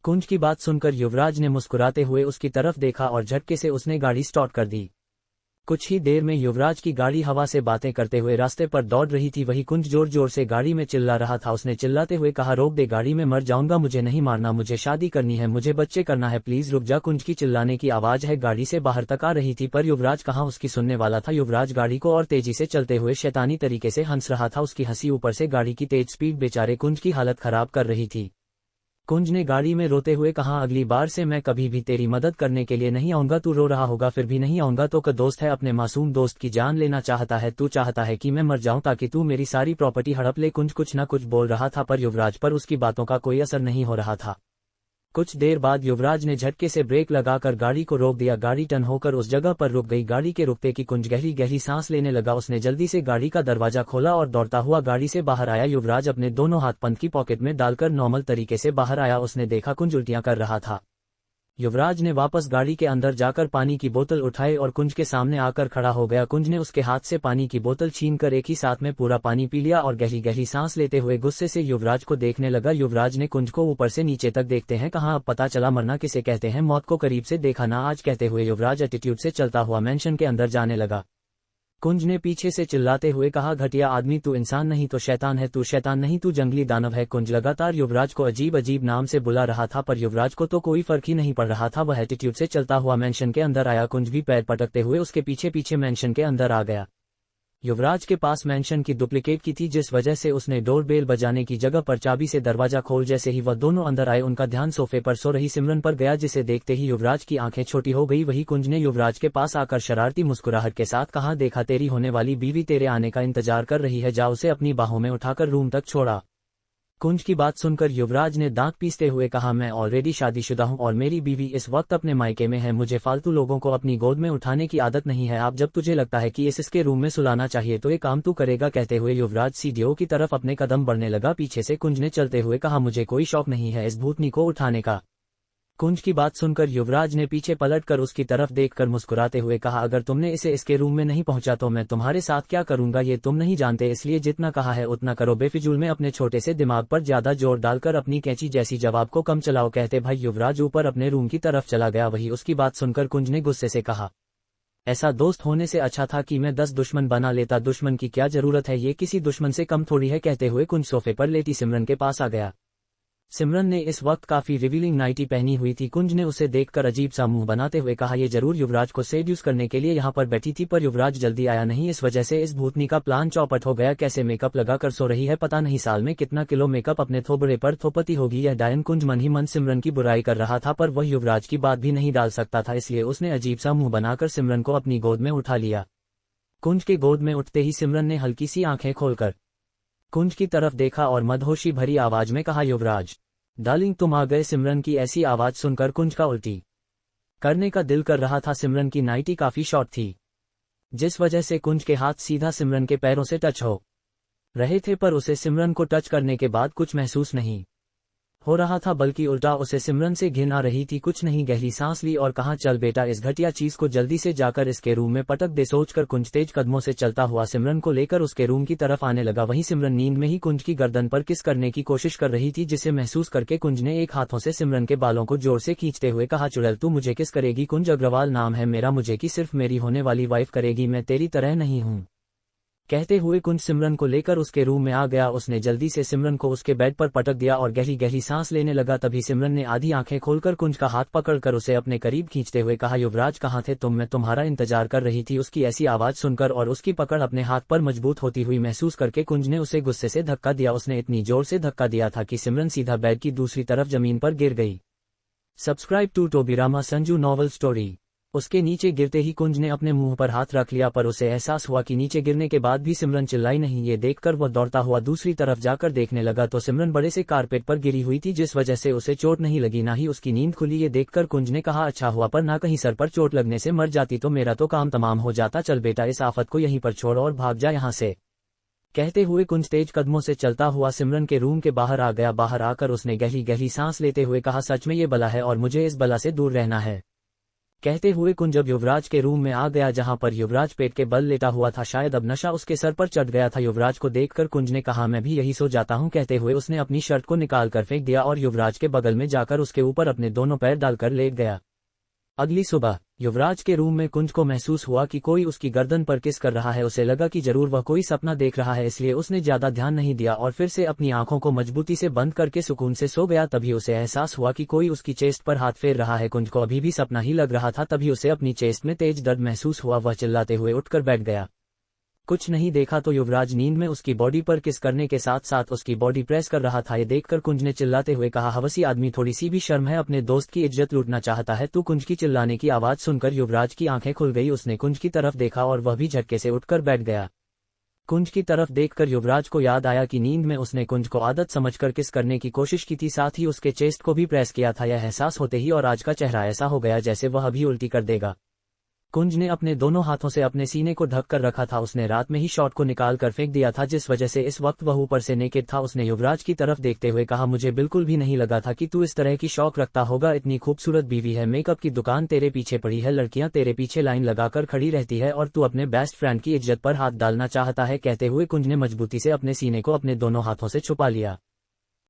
Speaker 1: कुंज की बात सुनकर युवराज ने मुस्कुराते हुए उसकी तरफ देखा और झटके से उसने गाड़ी स्टार्ट कर दी। कुछ ही देर में युवराज की गाड़ी हवा से बातें करते हुए रास्ते पर दौड़ रही थी। वही कुंज जोर जोर से गाड़ी में चिल्ला रहा था। उसने चिल्लाते हुए कहा, रोक दे गाड़ी, में मर जाऊंगा, मुझे नहीं मारना, मुझे शादी करनी है, मुझे बच्चे करना है, प्लीज रुक जा। कुंज की चिल्लाने की आवाज है गाड़ी से बाहर तक आ रही थी, पर युवराज कहाँ उसकी सुनने वाला था। युवराज गाड़ी को और तेजी से चलते हुए शैतानी तरीके से हंस रहा था। उसकी हंसी ऊपर से गाड़ी की तेज स्पीड बेचारे कुंज की हालत खराब कर रही थी। कुंज ने गाड़ी में रोते हुए कहा, अगली बार से मैं कभी भी तेरी मदद करने के लिए नहीं आऊंगा। तू रो रहा होगा फिर भी नहीं आऊंगा तो दोस्त है, अपने मासूम दोस्त की जान लेना चाहता है। तू चाहता है कि मैं मर जाऊं ताकि तू मेरी सारी प्रॉपर्टी हड़प ले। कुंज कुछ न कुछ बोल रहा था पर युवराज पर उसकी बातों का कोई असर नहीं हो रहा था। कुछ देर बाद युवराज ने झटके से ब्रेक लगाकर गाड़ी को रोक दिया। गाड़ी टर्न होकर उस जगह पर रुक गई। गाड़ी के रुकते की कुंज गहरी गहरी सांस लेने लगा। उसने जल्दी से गाड़ी का दरवाजा खोला और दौड़ता हुआ गाड़ी से बाहर आया। युवराज अपने दोनों हाथ पंथ की पॉकेट में डालकर नॉर्मल तरीके से बाहर आया। उसने देखा कुंज उल्टियां कर रहा था। युवराज ने वापस गाड़ी के अंदर जाकर पानी की बोतल उठाई और कुंज के सामने आकर खड़ा हो गया। कुंज ने उसके हाथ से पानी की बोतल छीनकर एक ही साथ में पूरा पानी पी लिया और गहरी गहरी सांस लेते हुए गुस्से से युवराज को देखने लगा। युवराज ने कुंज को ऊपर से नीचे तक देखते हैं कहाँ, अब पता चला मरना किसे कहते हैं, मौत को करीब से देखा ना आज, कहते हुए युवराज एटीट्यूड से चलता हुआ मेंशन के अंदर जाने लगा। कुंज ने पीछे से चिल्लाते हुए कहा, घटिया आदमी, तू इंसान नहीं तो शैतान है, तू शैतान नहीं तू जंगली दानव है। कुंज लगातार युवराज को अजीब अजीब नाम से बुला रहा था पर युवराज को तो कोई फर्क ही नहीं पड़ रहा था। वह एटीट्यूड से चलता हुआ मेंशन के अंदर आया। कुंज भी पैर पटकते हुए उसके पीछे पीछे मेंशन के अंदर आ गया। युवराज के पास मेंशन की डुप्लीकेट की थी जिस वजह से उसने डोर बेल बजाने की जगह पर चाबी से दरवाजा खोल। जैसे ही वह दोनों अंदर आए उनका ध्यान सोफे पर सो रही सिमरन पर गया जिसे देखते ही युवराज की आंखें छोटी हो गई। वही कुंज ने युवराज के पास आकर शरारती मुस्कुराहट के साथ कहा, देखा तेरी होने वाली बीवी तेरे आने का इंतजार कर रही है, जा उसे अपनी बाहों में उठाकर रूम तक छोड़ा। कुंज की बात सुनकर युवराज ने दांत पीसते हुए कहा, मैं ऑलरेडी शादीशुदा हूं और मेरी बीवी इस वक्त अपने मायके में है, मुझे फालतू लोगों को अपनी गोद में उठाने की आदत नहीं है। आप जब तुझे लगता है कि इसके रूम में सुलाना चाहिए तो ये काम तू करेगा। कहते हुए युवराज सीढ़ियों की तरफ अपने कदम बढ़ने लगा। पीछे से कुंज ने चलते हुए कहा, मुझे कोई शौक नहीं है इस भूतनी को उठाने का। कुंज की बात सुनकर युवराज ने पीछे पलटकर उसकी तरफ देखकर मुस्कुराते हुए कहा, अगर तुमने इसे इसके रूम में नहीं पहुंचा तो मैं तुम्हारे साथ क्या करूंगा ये तुम नहीं जानते, इसलिए जितना कहा है उतना करो। बेफिजूल में अपने छोटे से दिमाग पर ज्यादा जोर डालकर अपनी कैंची जैसी जवाब को कम चलाओ। कहते भाई युवराज ऊपर अपने रूम की तरफ चला गया। वही उसकी बात सुनकर कुंज ने गुस्से से कहा, ऐसा दोस्त होने से अच्छा था कि मैं 10 दुश्मन बना लेता, दुश्मन की क्या जरूरत है, ये किसी दुश्मन से कम थोड़ी है। कहते हुए कुंज सोफे पर लेटी सिमरन के पास आ गया। सिमरन ने इस वक्त काफी रिवीलिंग नाइटी पहनी हुई थी। कुंज ने उसे देखकर अजीब सा मुंह बनाते हुए कहा, ये जरूर युवराज को सेड्यूस करने के लिए यहाँ पर बैठी थी पर युवराज जल्दी आया नहीं, इस वजह से इस भूतनी का प्लान चौपट हो गया। कैसे मेकअप लगाकर सो रही है, पता नहीं साल में कितना किलो मेकअप अपने थोबड़े पर थोपती होगी यह डायन। कुंज मन ही मन सिमरन की बुराई कर रहा था पर वह युवराज की बात भी नहीं डाल सकता था, इसलिए उसने अजीब सा मुंह बनाकर सिमरन को अपनी गोद में उठा लिया। कुंज के गोद में उठते ही सिमरन ने हल्की सी आंखें खोलकर कुंज की तरफ देखा और मदहोशी भरी आवाज में कहा, युवराज डार्लिंग तुम आ गए। सिमरन की ऐसी आवाज सुनकर कुंज का उल्टी करने का दिल कर रहा था। सिमरन की नाइटी काफी शॉर्ट थी जिस वजह से कुंज के हाथ सीधा सिमरन के पैरों से टच हो रहे थे पर उसे सिमरन को टच करने के बाद कुछ महसूस नहीं हो रहा था, बल्कि उल्टा उसे सिमरन से घिन आ रही थी। कुछ नहीं गहरी सांस ली और कहा, चल बेटा इस घटिया चीज को जल्दी से जाकर इसके रूम में पटक दे। सोचकर कुंज तेज कदमों से चलता हुआ सिमरन को लेकर उसके रूम की तरफ आने लगा। वहीं सिमरन नींद में ही कुंज की गर्दन पर किस करने की कोशिश कर रही थी जिसे महसूस करके कुंज ने एक हाथों से सिमरन के बालों को जोर से खींचते हुए कहा, चुड़ैल तू मुझे किस करेगी। कुंज अग्रवाल नाम है मेरा, मुझे की सिर्फ मेरी होने वाली वाइफ करेगी, मैं तेरी तरह नहीं हूँ। कहते हुए कुंज सिमरन को लेकर उसके रूम में आ गया। उसने जल्दी से सिमरन को उसके बेड पर पटक दिया और गहरी गहरी सांस लेने लगा। तभी सिमरन ने आधी आंखें खोलकर कुंज का हाथ पकड़कर उसे अपने करीब खींचते हुए कहा, युवराज कहाँ थे तुम, मैं तुम्हारा इंतजार कर रही थी। उसकी ऐसी आवाज सुनकर और उसकी पकड़ अपने हाथ पर मजबूत होती हुई महसूस करके कुंज ने उसे गुस्से से धक्का दिया। उसने इतनी जोर से धक्का दिया था कि सिमरन सीधा बेड की दूसरी तरफ जमीन पर गिर गई। Subscribe to Tobirama Sanju novel story. उसके नीचे गिरते ही कुंज ने अपने मुंह पर हाथ रख लिया पर उसे एहसास हुआ कि नीचे गिरने के बाद भी सिमरन चिल्लाई नहीं। ये देखकर वह दौड़ता हुआ दूसरी तरफ जाकर देखने लगा तो सिमरन बड़े से कारपेट पर गिरी हुई थी जिस वजह से उसे चोट नहीं लगी ना ही उसकी नींद खुली। ये देखकर कुंज ने कहा, अच्छा हुआ पर ना कहीं सर पर चोट लगने से मर जाती तो मेरा तो काम तमाम हो जाता। चल बेटा इस आफत को यहीं पर छोड़ और भाग जा यहाँ से। कहते हुए कुंज तेज कदमों से चलता हुआ सिमरन के रूम के बाहर आ गया। बाहर आकर उसने गहरी गहरी सांस लेते हुए कहा, सच में ये बला है और मुझे इस बला से दूर रहना है। कहते हुए कुंज अब युवराज के रूम में आ गया जहां पर युवराज पेट के बल लेटा हुआ था। शायद अब नशा उसके सर पर चढ़ गया था। युवराज को देखकर कुंज ने कहा, मैं भी यही सो जाता हूं। कहते हुए उसने अपनी शर्ट को निकाल कर फेंक दिया और युवराज के बगल में जाकर उसके ऊपर अपने दोनों पैर डालकर लेट गया। अगली सुबह युवराज के रूम में कुंज को महसूस हुआ कि कोई उसकी गर्दन पर किस कर रहा है। उसे लगा कि जरूर वह कोई सपना देख रहा है, इसलिए उसने ज्यादा ध्यान नहीं दिया और फिर से अपनी आंखों को मजबूती से बंद करके सुकून से सो गया। तभी उसे एहसास हुआ कि कोई उसकी चेस्ट पर हाथ फेर रहा है। कुंज को अभी भी सपना ही लग रहा था। तभी उसे अपनी चेस्ट में तेज दर्द महसूस हुआ। वह चिल्लाते हुए उठकर बैठ गया। कुछ नहीं देखा तो युवराज नींद में उसकी बॉडी पर किस करने के साथ साथ उसकी बॉडी प्रेस कर रहा था। ये देखकर कुंज ने चिल्लाते हुए कहा, हवसी आदमी, थोड़ी सी भी शर्म है? अपने दोस्त की इज्जत लूटना चाहता है तू? कुंज की चिल्लाने की आवाज सुनकर युवराज की आंखें खुल गई। उसने कुंज की तरफ देखा और वह भी झटके से उठकर बैठ गया। कुंज की तरफ देखकर युवराज को याद आया कि नींद में उसने कुंज को आदत समझकर किस करने की कोशिश की थी, साथ ही उसके चेस्ट को भी प्रेस किया था। यह एहसास होते ही और आज का चेहरा ऐसा हो गया जैसे वह अभी उल्टी कर देगा। कुंज ने अपने दोनों हाथों से अपने सीने को ढक कर रखा था। उसने रात में ही शॉट को निकाल कर फेंक दिया था, जिस वजह से इस वक्त वह ऊपर से नेकेड था। उसने युवराज की तरफ देखते हुए कहा, मुझे बिल्कुल भी नहीं लगा था कि तू इस तरह की शौक रखता होगा। इतनी खूबसूरत बीवी है, मेकअप की दुकान तेरे पीछे पड़ी है, लड़कियां तेरे पीछे लाइन लगाकर खड़ी रहती है और तू अपने बेस्ट फ्रेंड की इज्जत पर हाथ डालना चाहता है। कहते हुए कुंज ने मजबूती से अपने सीने को अपने दोनों हाथों से छुपा लिया।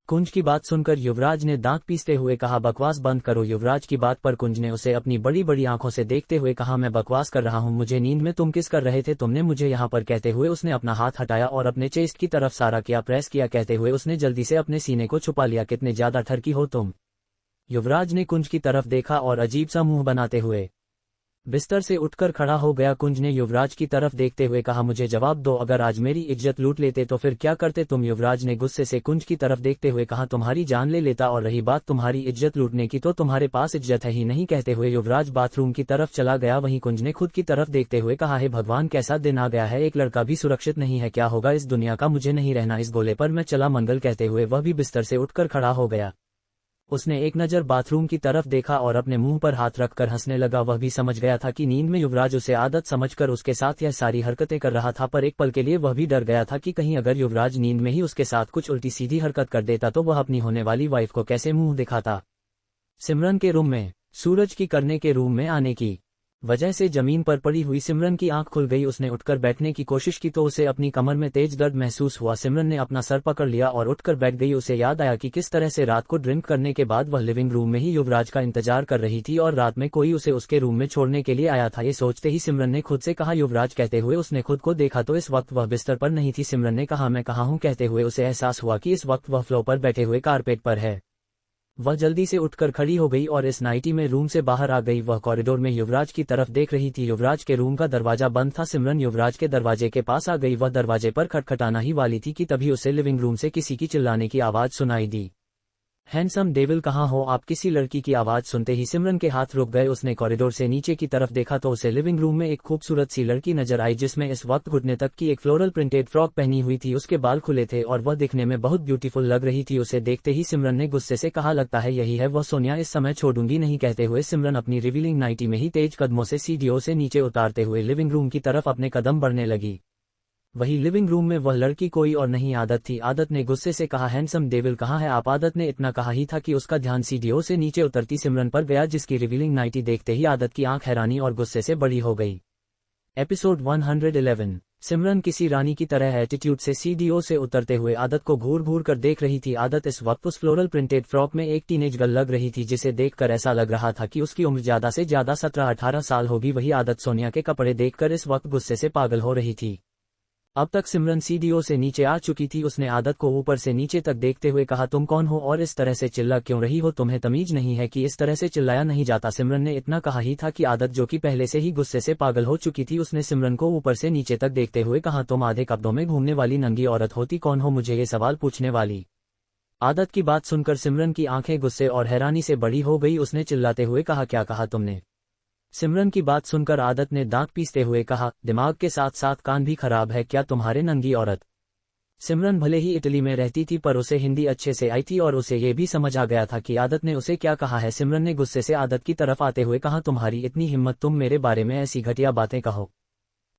Speaker 1: कुंज की बात सुनकर युवराज ने दांत पीसते हुए कहा, बकवास बंद करो। युवराज की बात पर कुंज ने उसे अपनी बड़ी बड़ी आंखों से देखते हुए कहा, मैं बकवास कर रहा हूं? मुझे नींद में तुम किस कर रहे थे? तुमने मुझे यहाँ पर? कहते हुए उसने अपना हाथ हटाया और अपने चेस्ट की तरफ सारा किया, प्रेस किया। कहते हुए उसने जल्दी से अपने सीने को छुपा लिया। कितने ज्यादा ठरकी हो तुम? युवराज ने कुंज की तरफ देखा और अजीब सा मुंह बनाते हुए बिस्तर से उठकर खड़ा हो गया। कुंज ने युवराज की तरफ देखते हुए कहा, मुझे जवाब दो, अगर आज मेरी इज्जत लूट लेते तो फिर क्या करते तुम? युवराज ने गुस्से से कुंज की तरफ देखते हुए कहा, तुम्हारी जान ले लेता, और रही बात तुम्हारी इज्जत लूटने की तो तुम्हारे पास इज्जत है ही नहीं। कहते हुए युवराज बाथरूम की तरफ चला गया। वहीं कुंज ने खुद की तरफ देखते हुए कहा, हे भगवान, कैसा दिन आ गया है, एक लड़का भी सुरक्षित नहीं है। क्या होगा इस दुनिया का? मुझे नहीं रहना इस गोले पर, मैं चला मंगल। कहते हुए वह भी बिस्तर से उठकर खड़ा हो गया। उसने एक नजर बाथरूम की तरफ देखा और अपने मुंह पर हाथ रखकर हंसने लगा। वह भी समझ गया था कि नींद में युवराज उसे आदत समझकर उसके साथ यह सारी हरकतें कर रहा था, पर एक पल के लिए वह भी डर गया था कि कहीं अगर युवराज नींद में ही उसके साथ कुछ उल्टी सीधी हरकत कर देता तो वह अपनी होने वाली वाइफ को कैसे मुंह दिखाता। सिमरन के रूम में सूरज की करने के रूम में आने की वजह से जमीन पर पड़ी हुई सिमरन की आंख खुल गई। उसने उठकर बैठने की कोशिश की तो उसे अपनी कमर में तेज दर्द महसूस हुआ। सिमरन ने अपना सर पकड़ लिया और उठकर बैठ गई। उसे याद आया कि किस तरह से रात को ड्रिंक करने के बाद वह लिविंग रूम में ही युवराज का इंतजार कर रही थी और रात में कोई उसे उसके रूम में छोड़ने के लिए आया था। ये सोचते ही सिमरन ने खुद से कहा, युवराज। कहते हुए उसने खुद को देखा तो इस वक्त वह बिस्तर पर नहीं थी। सिमरन ने कहा, मैं कहाँ हूँ? कहते हुए उसे एहसास हुआ कि इस वक्त वह फ्लोर पर बैठे हुए कारपेट पर है। वह जल्दी से उठकर खड़ी हो गई और इस नाइटी में रूम से बाहर आ गई। वह कॉरिडोर में युवराज की तरफ देख रही थी। युवराज के रूम का दरवाजा बंद था। सिमरन युवराज के दरवाजे के पास आ गई। वह दरवाजे पर खटखटाना ही वाली थी कि तभी उसे लिविंग रूम से किसी की चिल्लाने की आवाज सुनाई दी। हैंडसम डेविल, कहाँ हो आप? किसी लड़की की आवाज सुनते ही सिमरन के हाथ रुक गए। उसने कॉरिडोर से नीचे की तरफ देखा तो उसे लिविंग रूम में एक खूबसूरत सी लड़की नजर आई, जिसमें इस वक्त घुटने तक की एक फ्लोरल प्रिंटेड फ्रॉक पहनी हुई थी। उसके बाल खुले थे और वह दिखने में बहुत ब्यूटीफुल लग रही थी। उसे देखते ही सिमरन ने गुस्से से कहा, लगता है यही है वह सोनिया, इस समय छोड़ूंगी नहीं। कहते हुए सिमरन अपनी रिवीलिंग नाइटी में ही तेज कदमों से सीढ़ियों से नीचे उतारते हुए लिविंग रूम की तरफ अपने कदम बढ़ने लगी। वही लिविंग रूम में वह लड़की कोई और नहीं, आदत थी। आदत ने गुस्से से कहा, हैंडसम डेविल कहाँ है आप? आदत ने इतना कहा ही था कि उसका ध्यान सीढ़ियों से नीचे उतरती सिमरन पर गया, जिसकी रिवीलिंग नाइटी देखते ही आदत की आंख हैरानी और गुस्से से बड़ी हो गई। एपिसोड 111। सिमरन किसी रानी की तरह एटीट्यूड से सीढ़ियों से उतरते हुए आदत को घूर घूर कर देख रही थी। आदत इस वक्त उस फ्लोरल प्रिंटेड फ्रॉक में एक टीनेज गर्ल लग रही थी, जिसे देखकर ऐसा लग रहा था कि उसकी उम्र ज्यादा से ज्यादा 17-18 साल होगी। वही आदत सोनिया के कपड़े देखकर इस वक्त गुस्से से पागल हो रही थी। अब तक सिमरन सीढ़ियों से नीचे आ चुकी थी। उसने आदत को ऊपर से नीचे तक देखते हुए कहा, तुम कौन हो और इस तरह से चिल्ला क्यों रही हो? तुम्हें तमीज नहीं है कि इस तरह से चिल्लाया नहीं जाता? सिमरन ने इतना कहा ही था कि आदत, जो कि पहले से ही गुस्से से पागल हो चुकी थी, उसने सिमरन को ऊपर से नीचे तक देखते हुए कहा, तुम आधे कपड़ों में घूमने वाली नंगी औरत होती कौन हो मुझे ये सवाल पूछने वाली? आदत की बात सुनकर सिमरन की आंखें गुस्से और हैरानी से बड़ी हो गई। उसने चिल्लाते हुए कहा, क्या कहा तुमने? सिमरन की बात सुनकर आदत ने दांत पीसते हुए कहा, दिमाग के साथ साथ कान भी खराब है क्या तुम्हारे, नंगी औरत? सिमरन भले ही इटली में रहती थी, पर उसे हिंदी अच्छे से आई थी और उसे ये भी समझ आ गया था कि आदत ने उसे क्या कहा है। सिमरन ने गुस्से से आदत की तरफ आते हुए कहा, तुम्हारी इतनी हिम्मत, तुम मेरे बारे में ऐसी घटिया बातें कहो?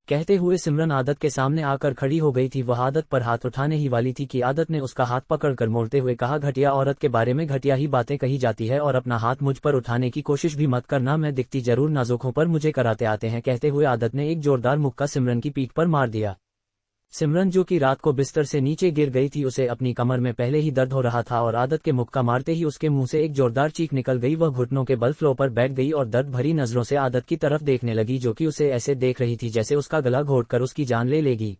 Speaker 1: कहते हुए सिमरन आदत के सामने आकर खड़ी हो गई थी। वह आदत पर हाथ उठाने ही वाली थी कि आदत ने उसका हाथ पकड़कर मोड़ते हुए कहा, घटिया औरत के बारे में घटिया ही बातें कही जाती है और अपना हाथ मुझ पर उठाने की कोशिश भी मत करना, मैं दिखती जरूर नाजुक हूं पर मुझे कराते आते हैं। कहते हुए आदत ने एक जोरदार मुक्का सिमरन की पीठ पर मार दिया। सिमरन जो कि रात को बिस्तर से नीचे गिर गई थी, उसे अपनी कमर में पहले ही दर्द हो रहा था और आदत के मुक्का मारते ही उसके मुंह से एक जोरदार चीख निकल गई। वह घुटनों के बल फ्लोर पर बैठ गई और दर्द भरी नजरों से आदत की तरफ देखने लगी, जो कि उसे ऐसे देख रही थी जैसे उसका गला घोटकर उसकी जान ले लेगी।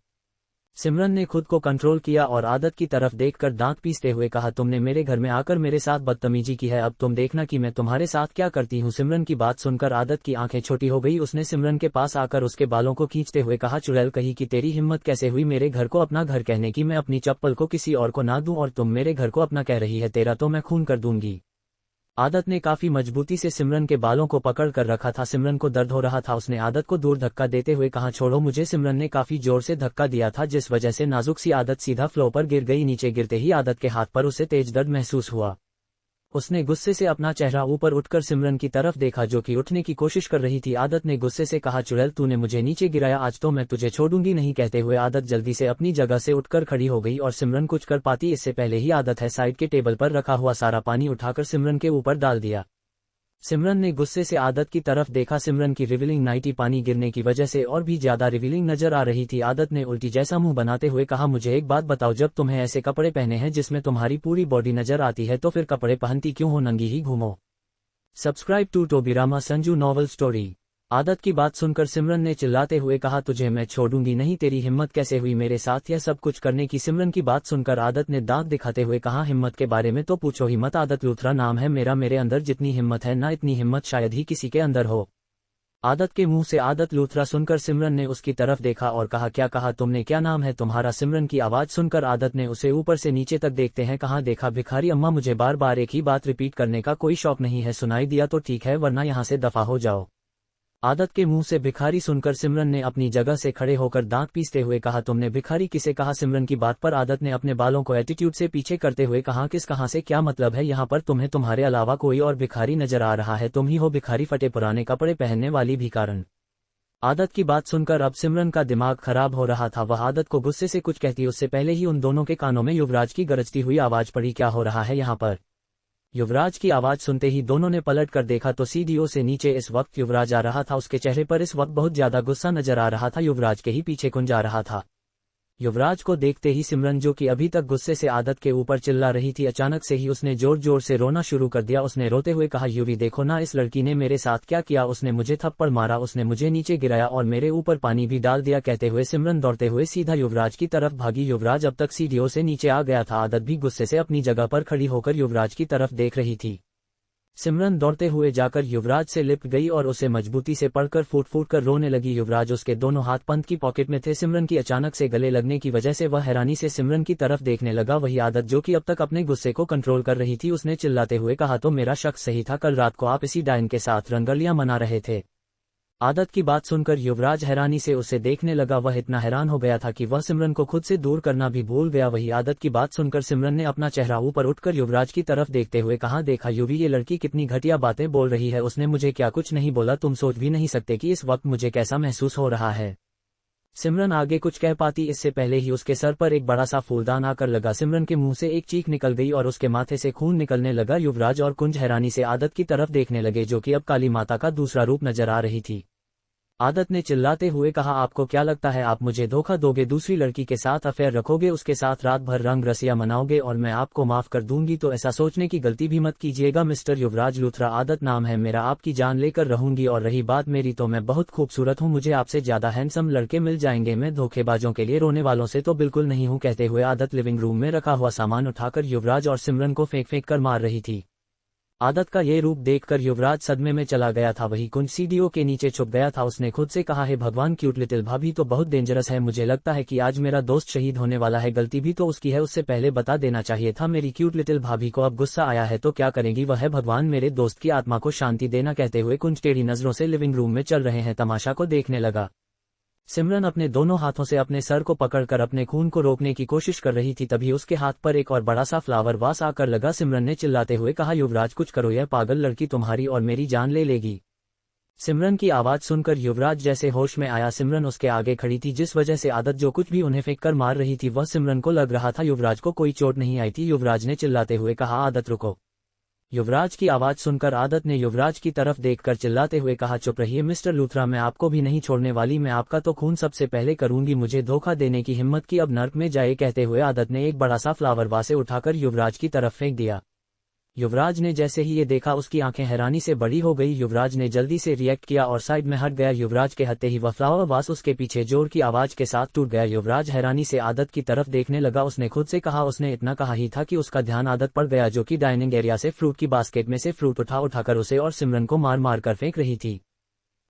Speaker 1: सिमरन ने खुद को कंट्रोल किया और आदत की तरफ देखकर दांत पीसते हुए कहा, तुमने मेरे घर में आकर मेरे साथ बदतमीजी की है, अब तुम देखना कि मैं तुम्हारे साथ क्या करती हूँ। सिमरन की बात सुनकर आदत की आंखें छोटी हो गई। उसने सिमरन के पास आकर उसके बालों को खींचते हुए कहा, चुड़ैल कही कि तेरी हिम्मत कैसे हुई मेरे घर को अपना घर कहने की, मैं अपनी चप्पल को किसी और को ना दूं और तुम मेरे घर को अपना कह रही है, तेरा तो मैं खून कर दूंगी। आदत ने काफी मजबूती से सिमरन के बालों को पकड़ कर रखा था। सिमरन को दर्द हो रहा था। उसने आदत को दूर धक्का देते हुए कहा, छोड़ो मुझे। सिमरन ने काफी जोर से धक्का दिया था, जिस वजह से नाजुक सी आदत सीधा फ्लोर पर गिर गई। नीचे गिरते ही आदत के हाथ पर उसे तेज दर्द महसूस हुआ। उसने गुस्से से अपना चेहरा ऊपर उठकर सिमरन की तरफ देखा, जो कि उठने की कोशिश कर रही थी। आदत ने गुस्से से कहा, चुड़ैल तूने मुझे नीचे गिराया, आज तो मैं तुझे छोड़ूंगी नहीं। कहते हुए आदत जल्दी से अपनी जगह से उठकर खड़ी हो गई और सिमरन कुछ कर पाती इससे पहले ही आदत है साइड के टेबल पर रखा हुआ सारा पानी उठाकर सिमरन के ऊपर डाल दिया। सिमरन ने गुस्से से आदत की तरफ देखा। सिमरन की रिवीलिंग नाइटी पानी गिरने की वजह से और भी ज्यादा रिवीलिंग नजर आ रही थी। आदत ने उल्टी जैसा मुंह बनाते हुए कहा, मुझे एक बात बताओ, जब तुम्हें ऐसे कपड़े पहने हैं जिसमें तुम्हारी पूरी बॉडी नजर आती है तो फिर कपड़े पहनती क्यों हो, नंगी ही घूमो। Subscribe to Tobirama Sanju novel story. आदत की बात सुनकर सिमरन ने चिल्लाते हुए कहा, तुझे मैं छोड़ूंगी नहीं, तेरी हिम्मत कैसे हुई मेरे साथ यह सब कुछ करने की। सिमरन की बात सुनकर आदत ने दांत दिखाते हुए कहा, हिम्मत के बारे में तो पूछो ही मत। आदत लूथरा नाम है मेरा, मेरे अंदर जितनी हिम्मत है ना इतनी हिम्मत शायद ही किसी के अंदर हो। आदत के मुंह से आदत लूथरा सुनकर सिमरन ने उसकी तरफ देखा और कहा, क्या कहा तुमने, क्या नाम है तुम्हारा। सिमरन की आवाज सुनकर आदत ने उसे ऊपर से नीचे तक देखते हैं कहा, देखा भिखारी अम्मा, मुझे बार बार एक ही बात रिपीट करने का कोई शौक नहीं है, सुनाई दिया तो ठीक है वरना यहाँ से दफा हो जाओ। आदत के मुंह से भिखारी सुनकर सिमरन ने अपनी जगह से खड़े होकर दांत पीसते हुए कहा, तुमने भिखारी किसे कहा। सिमरन की बात पर आदत ने अपने बालों को एटीट्यूड से पीछे करते हुए कहा, किस कहां से क्या मतलब है, यहाँ पर तुम्हें तुम्हारे अलावा कोई और भिखारी नजर आ रहा है, तुम ही हो भिखारी, फटे पुराने कपड़े पहनने वाली भिखारन। आदत की बात सुनकर अब सिमरन का दिमाग खराब हो रहा था। वह आदत को गुस्से से कुछ कहती उससे पहले ही उन दोनों के कानों में युवराज की गरजती हुई आवाज पड़ी, क्या हो रहा है यहाँ पर। युवराज की आवाज सुनते ही दोनों ने पलट कर देखा तो सीढ़ियों से नीचे इस वक्त युवराज आ रहा था। उसके चेहरे पर इस वक्त बहुत ज्यादा गुस्सा नजर आ रहा था। युवराज के ही पीछे कुंज आ रहा था। युवराज को देखते ही सिमरन, जो कि अभी तक गुस्से से आदत के ऊपर चिल्ला रही थी, अचानक से ही उसने जोर जोर से रोना शुरू कर दिया। उसने रोते हुए कहा, युवी देखो ना इस लड़की ने मेरे साथ क्या किया, उसने मुझे थप्पड़ मारा, उसने मुझे नीचे गिराया और मेरे ऊपर पानी भी डाल दिया। कहते हुए सिमरन दौड़ते हुए सीधा युवराज की तरफ भागी। युवराज अब तक सीढ़ियों से नीचे आ गया था। आदत भी गुस्से से अपनी जगह पर खड़ी होकर युवराज की तरफ देख रही थी। सिमरन दौड़ते हुए जाकर युवराज से लिपट गई और उसे मजबूती से पकड़कर फूट फूट कर रोने लगी। युवराज उसके दोनों हाथ पंथ की पॉकेट में थे। सिमरन की अचानक से गले लगने की वजह से वह हैरानी से सिमरन की तरफ देखने लगा। वही आदत जो कि अब तक अपने गुस्से को कंट्रोल कर रही थी, उसने चिल्लाते हुए कहा, तो मेरा शक सही था, कल रात को आप इसी डायन के साथ रंगलियां मना रहे थे। आदत की बात सुनकर युवराज हैरानी से उसे देखने लगा। वह इतना हैरान हो गया था कि वह सिमरन को खुद से दूर करना भी भूल गया। वही आदत की बात सुनकर सिमरन ने अपना चेहरा ऊपर उठकर युवराज की तरफ देखते हुए कहा, देखा युवी, ये लड़की कितनी घटिया बातें बोल रही है, उसने मुझे क्या कुछ नहीं बोला, तुम सोच भी नहीं सकते कि इस वक्त मुझे कैसा महसूस हो रहा है। सिमरन आगे कुछ कह पाती इससे पहले ही उसके सर पर एक बड़ा सा फूलदान आकर लगा। सिमरन के मुंह से एक चीख निकल गई और उसके माथे से खून निकलने लगा। युवराज और कुंज हैरानी से आदत की तरफ देखने लगे, जो कि अब काली माता का दूसरा रूप नजर आ रही थी। आदत ने चिल्लाते हुए कहा, आपको क्या लगता है आप मुझे धोखा दोगे, दूसरी लड़की के साथ अफेयर रखोगे, उसके साथ रात भर रंग रसिया मनाओगे और मैं आपको माफ कर दूंगी, तो ऐसा सोचने की गलती भी मत कीजिएगा मिस्टर युवराज लूथरा। आदत नाम है मेरा, आपकी जान लेकर रहूंगी और रही बात मेरी, तो मैं बहुत खूबसूरत हूं, मुझे आपसे ज्यादा हैंडसम लड़के मिल जाएंगे, मैं धोखेबाजों के लिए रोने वालों से तो बिल्कुल नहीं हूं। कहते हुए आदत लिविंग रूम में रखा हुआ सामान उठाकर युवराज और सिमरन को फेंक फेंक कर मार रही थी। आदत का ये रूप देखकर युवराज सदमे में चला गया था। वही कुंज सीढ़ियों के नीचे छुप गया था। उसने खुद से कहा, है भगवान, क्यूट लिटिल भाभी तो बहुत डेंजरस है, मुझे लगता है कि आज मेरा दोस्त शहीद होने वाला है, गलती भी तो उसकी है, उससे पहले बता देना चाहिए था। मेरी क्यूट लिटिल भाभी को अब गुस्सा आया है तो क्या करेंगी वह, है भगवान मेरे दोस्त की आत्मा को शांति देना। कहते हुए कुंज टेढ़ी नजरों से लिविंग रूम में चल रहे हैं तमाशा को देखने लगा। सिमरन अपने दोनों हाथों से अपने सर को पकड़कर अपने खून को रोकने की कोशिश कर रही थी, तभी उसके हाथ पर एक और बड़ा सा फ्लावर वास आकर लगा। सिमरन ने चिल्लाते हुए कहा, युवराज कुछ करो, यह पागल लड़की तुम्हारी और मेरी जान ले लेगी। सिमरन की आवाज सुनकर युवराज जैसे होश में आया। सिमरन उसके आगे खड़ी थी, जिस वजह से आदत जो कुछ भी उन्हें फेंक कर मार रही थी वह सिमरन को लग रहा था। युवराज को कोई चोट नहीं आई थी। युवराज ने चिल्लाते हुए कहा, आदत रुको। युवराज की आवाज सुनकर आदत ने युवराज की तरफ देखकर चिल्लाते हुए कहा, चुप रहिए मिस्टर लूथरा, मैं आपको भी नहीं छोड़ने वाली, मैं आपका तो खून सबसे पहले करूंगी, मुझे धोखा देने की हिम्मत की, अब नर्क में जाए। कहते हुए आदत ने एक बड़ा सा फ्लावर वासे उठाकर युवराज की तरफ फेंक दिया। युवराज ने जैसे ही ये देखा उसकी आंखें हैरानी से बड़ी हो गई। युवराज ने जल्दी से रिएक्ट किया और साइड में हट गया। युवराज के हटते ही वह फ्लावर वास उसके पीछे जोर की आवाज के साथ टूट गया। युवराज हैरानी से आदत की तरफ देखने लगा। उसने खुद से कहा, उसने इतना कहा ही था कि उसका ध्यान आदत पड़ गया जो कि डाइनिंग एरिया से फ्रूट की बास्केट में से फ्रूट उठाकर उसे और सिमरन को मार मार कर फेंक रही थी।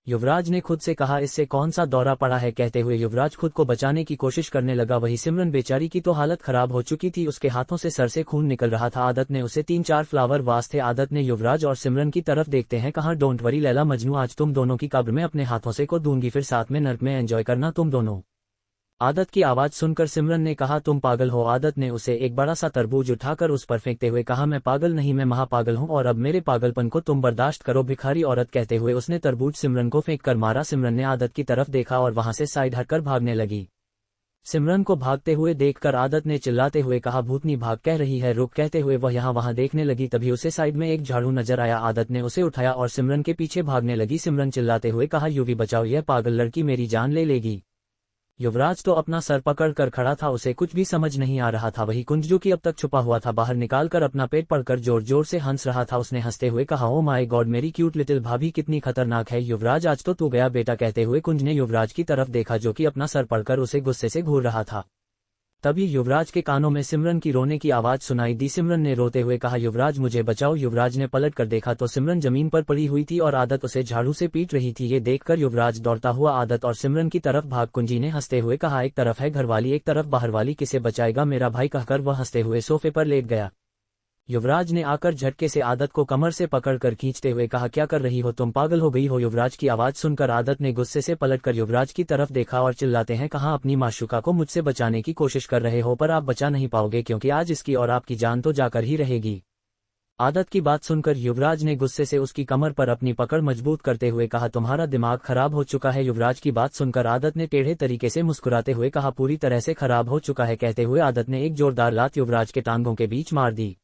Speaker 1: युवराज ने खुद से कहा, इससे कौन सा दौरा पड़ा है। कहते हुए युवराज खुद को बचाने की कोशिश करने लगा। वही सिमरन बेचारी की तो हालत खराब हो चुकी थी, उसके हाथों से सर से खून निकल रहा था। आदत ने उसे 3-4 फ्लावर वास थे। आदत ने युवराज और सिमरन की तरफ देखते हैं कहा, डोंट वरी लैला मजनू, आज तुम दोनों की कब्र में अपने हाथों से को दूंगी, फिर साथ में नर्क में एंजॉय करना तुम दोनों। आदत की आवाज सुनकर सिमरन ने कहा, तुम पागल हो। आदत ने उसे एक बड़ा सा तरबूज उठाकर उस पर फेंकते हुए कहा, मैं पागल नहीं, मैं महापागल हूं और अब मेरे पागलपन को तुम बर्दाश्त करो भिखारी औरत। कहते हुए उसने तरबूज सिमरन को फेंक कर मारा। सिमरन ने आदत की तरफ देखा और वहां से साइड हटकर भागने लगी। सिमरन को भागते हुए देखकर आदत ने चिल्लाते हुए कहा, भूतनी भाग कह रही है, रुक। कहते हुए वह यहाँ वहां देखने लगी। तभी उसे साइड में एक झाड़ू नजर आया। आदत ने उसे उठाया और सिमरन के पीछे भागने लगी। सिमरन चिल्लाते हुए कहा, यूवी बचाओ, यह पागल लड़की मेरी जान ले लेगी। युवराज तो अपना सर पकड़ कर खड़ा था, उसे कुछ भी समझ नहीं आ रहा था। वही कुंज जो कि अब तक छुपा हुआ था बाहर निकालकर अपना पेट पड़कर जोर जोर से हंस रहा था। उसने हंसते हुए कहा, ओ माय गॉड, मेरी क्यूट लिटिल भाभी कितनी खतरनाक है। युवराज, आज तो तू गया बेटा। कहते हुए कुंज ने युवराज की तरफ देखा जो कि अपना सर पड़कर उसे गुस्से से घूर रहा था। तभी युवराज के कानों में सिमरन की रोने की आवाज सुनाई दी। सिमरन ने रोते हुए कहा, युवराज मुझे बचाओ। युवराज ने पलट कर देखा तो सिमरन जमीन पर पड़ी हुई थी और आदत उसे झाड़ू से पीट रही थी। ये देखकर युवराज दौड़ता हुआ आदत और सिमरन की तरफ भाग। कुंजी ने हंसते हुए कहा, एक तरफ है घरवाली एक तरफ बाहरवाली, किसे बचाएगा मेरा भाई। कहकर वह हंसते हुए सोफे पर लेट गया। युवराज ने आकर झटके से आदत को कमर से पकड़कर खींचते हुए कहा, क्या कर रही हो तुम, पागल हो गई हो। युवराज की आवाज सुनकर आदत ने गुस्से से पलटकर युवराज की तरफ देखा और चिल्लाते हैं कहा, अपनी माशूका को मुझसे बचाने की कोशिश कर रहे हो पर आप बचा नहीं पाओगे क्योंकि आज इसकी और आपकी जान तो जाकर ही रहेगी। आदत की बात सुनकर युवराज ने गुस्से से उसकी कमर पर अपनी पकड़ मजबूत करते हुए कहा, तुम्हारा दिमाग खराब हो चुका है। युवराज की बात सुनकर आदत ने टेढ़े तरीके से मुस्कुराते हुए कहा, पूरी तरह से खराब हो चुका है। कहते हुए आदत ने एक जोरदार लात युवराज के टांगों के बीच मार दी।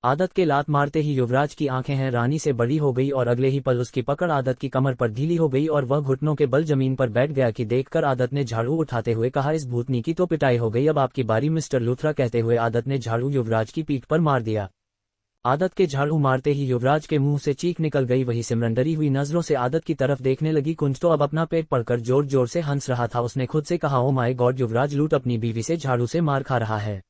Speaker 1: आदत के लात मारते ही युवराज की आंखें हैरानी से बड़ी हो गई और अगले ही पल उसकी पकड़ आदत की कमर पर ढीली हो गई और वह घुटनों के बल जमीन पर बैठ गया। कि देखकर आदत ने झाड़ू उठाते हुए कहा, इस भूतनी की तो पिटाई हो गई, अब आपकी बारी मिस्टर लूथरा। कहते हुए आदत ने झाड़ू युवराज की पीठ पर मार दिया। आदत के झाड़ू मारते ही युवराज के मुंह से चीख निकल गई। वही सिमरन डरी हुई नजरों से आदत की तरफ देखने लगी। कुंज तो अब अपना पेट पड़कर जोर जोर से हंस रहा था। उसने खुद से कहा, ओ माय गॉड, युवराज लूट अपनी बीवी से झाड़ू से मार खा रहा है।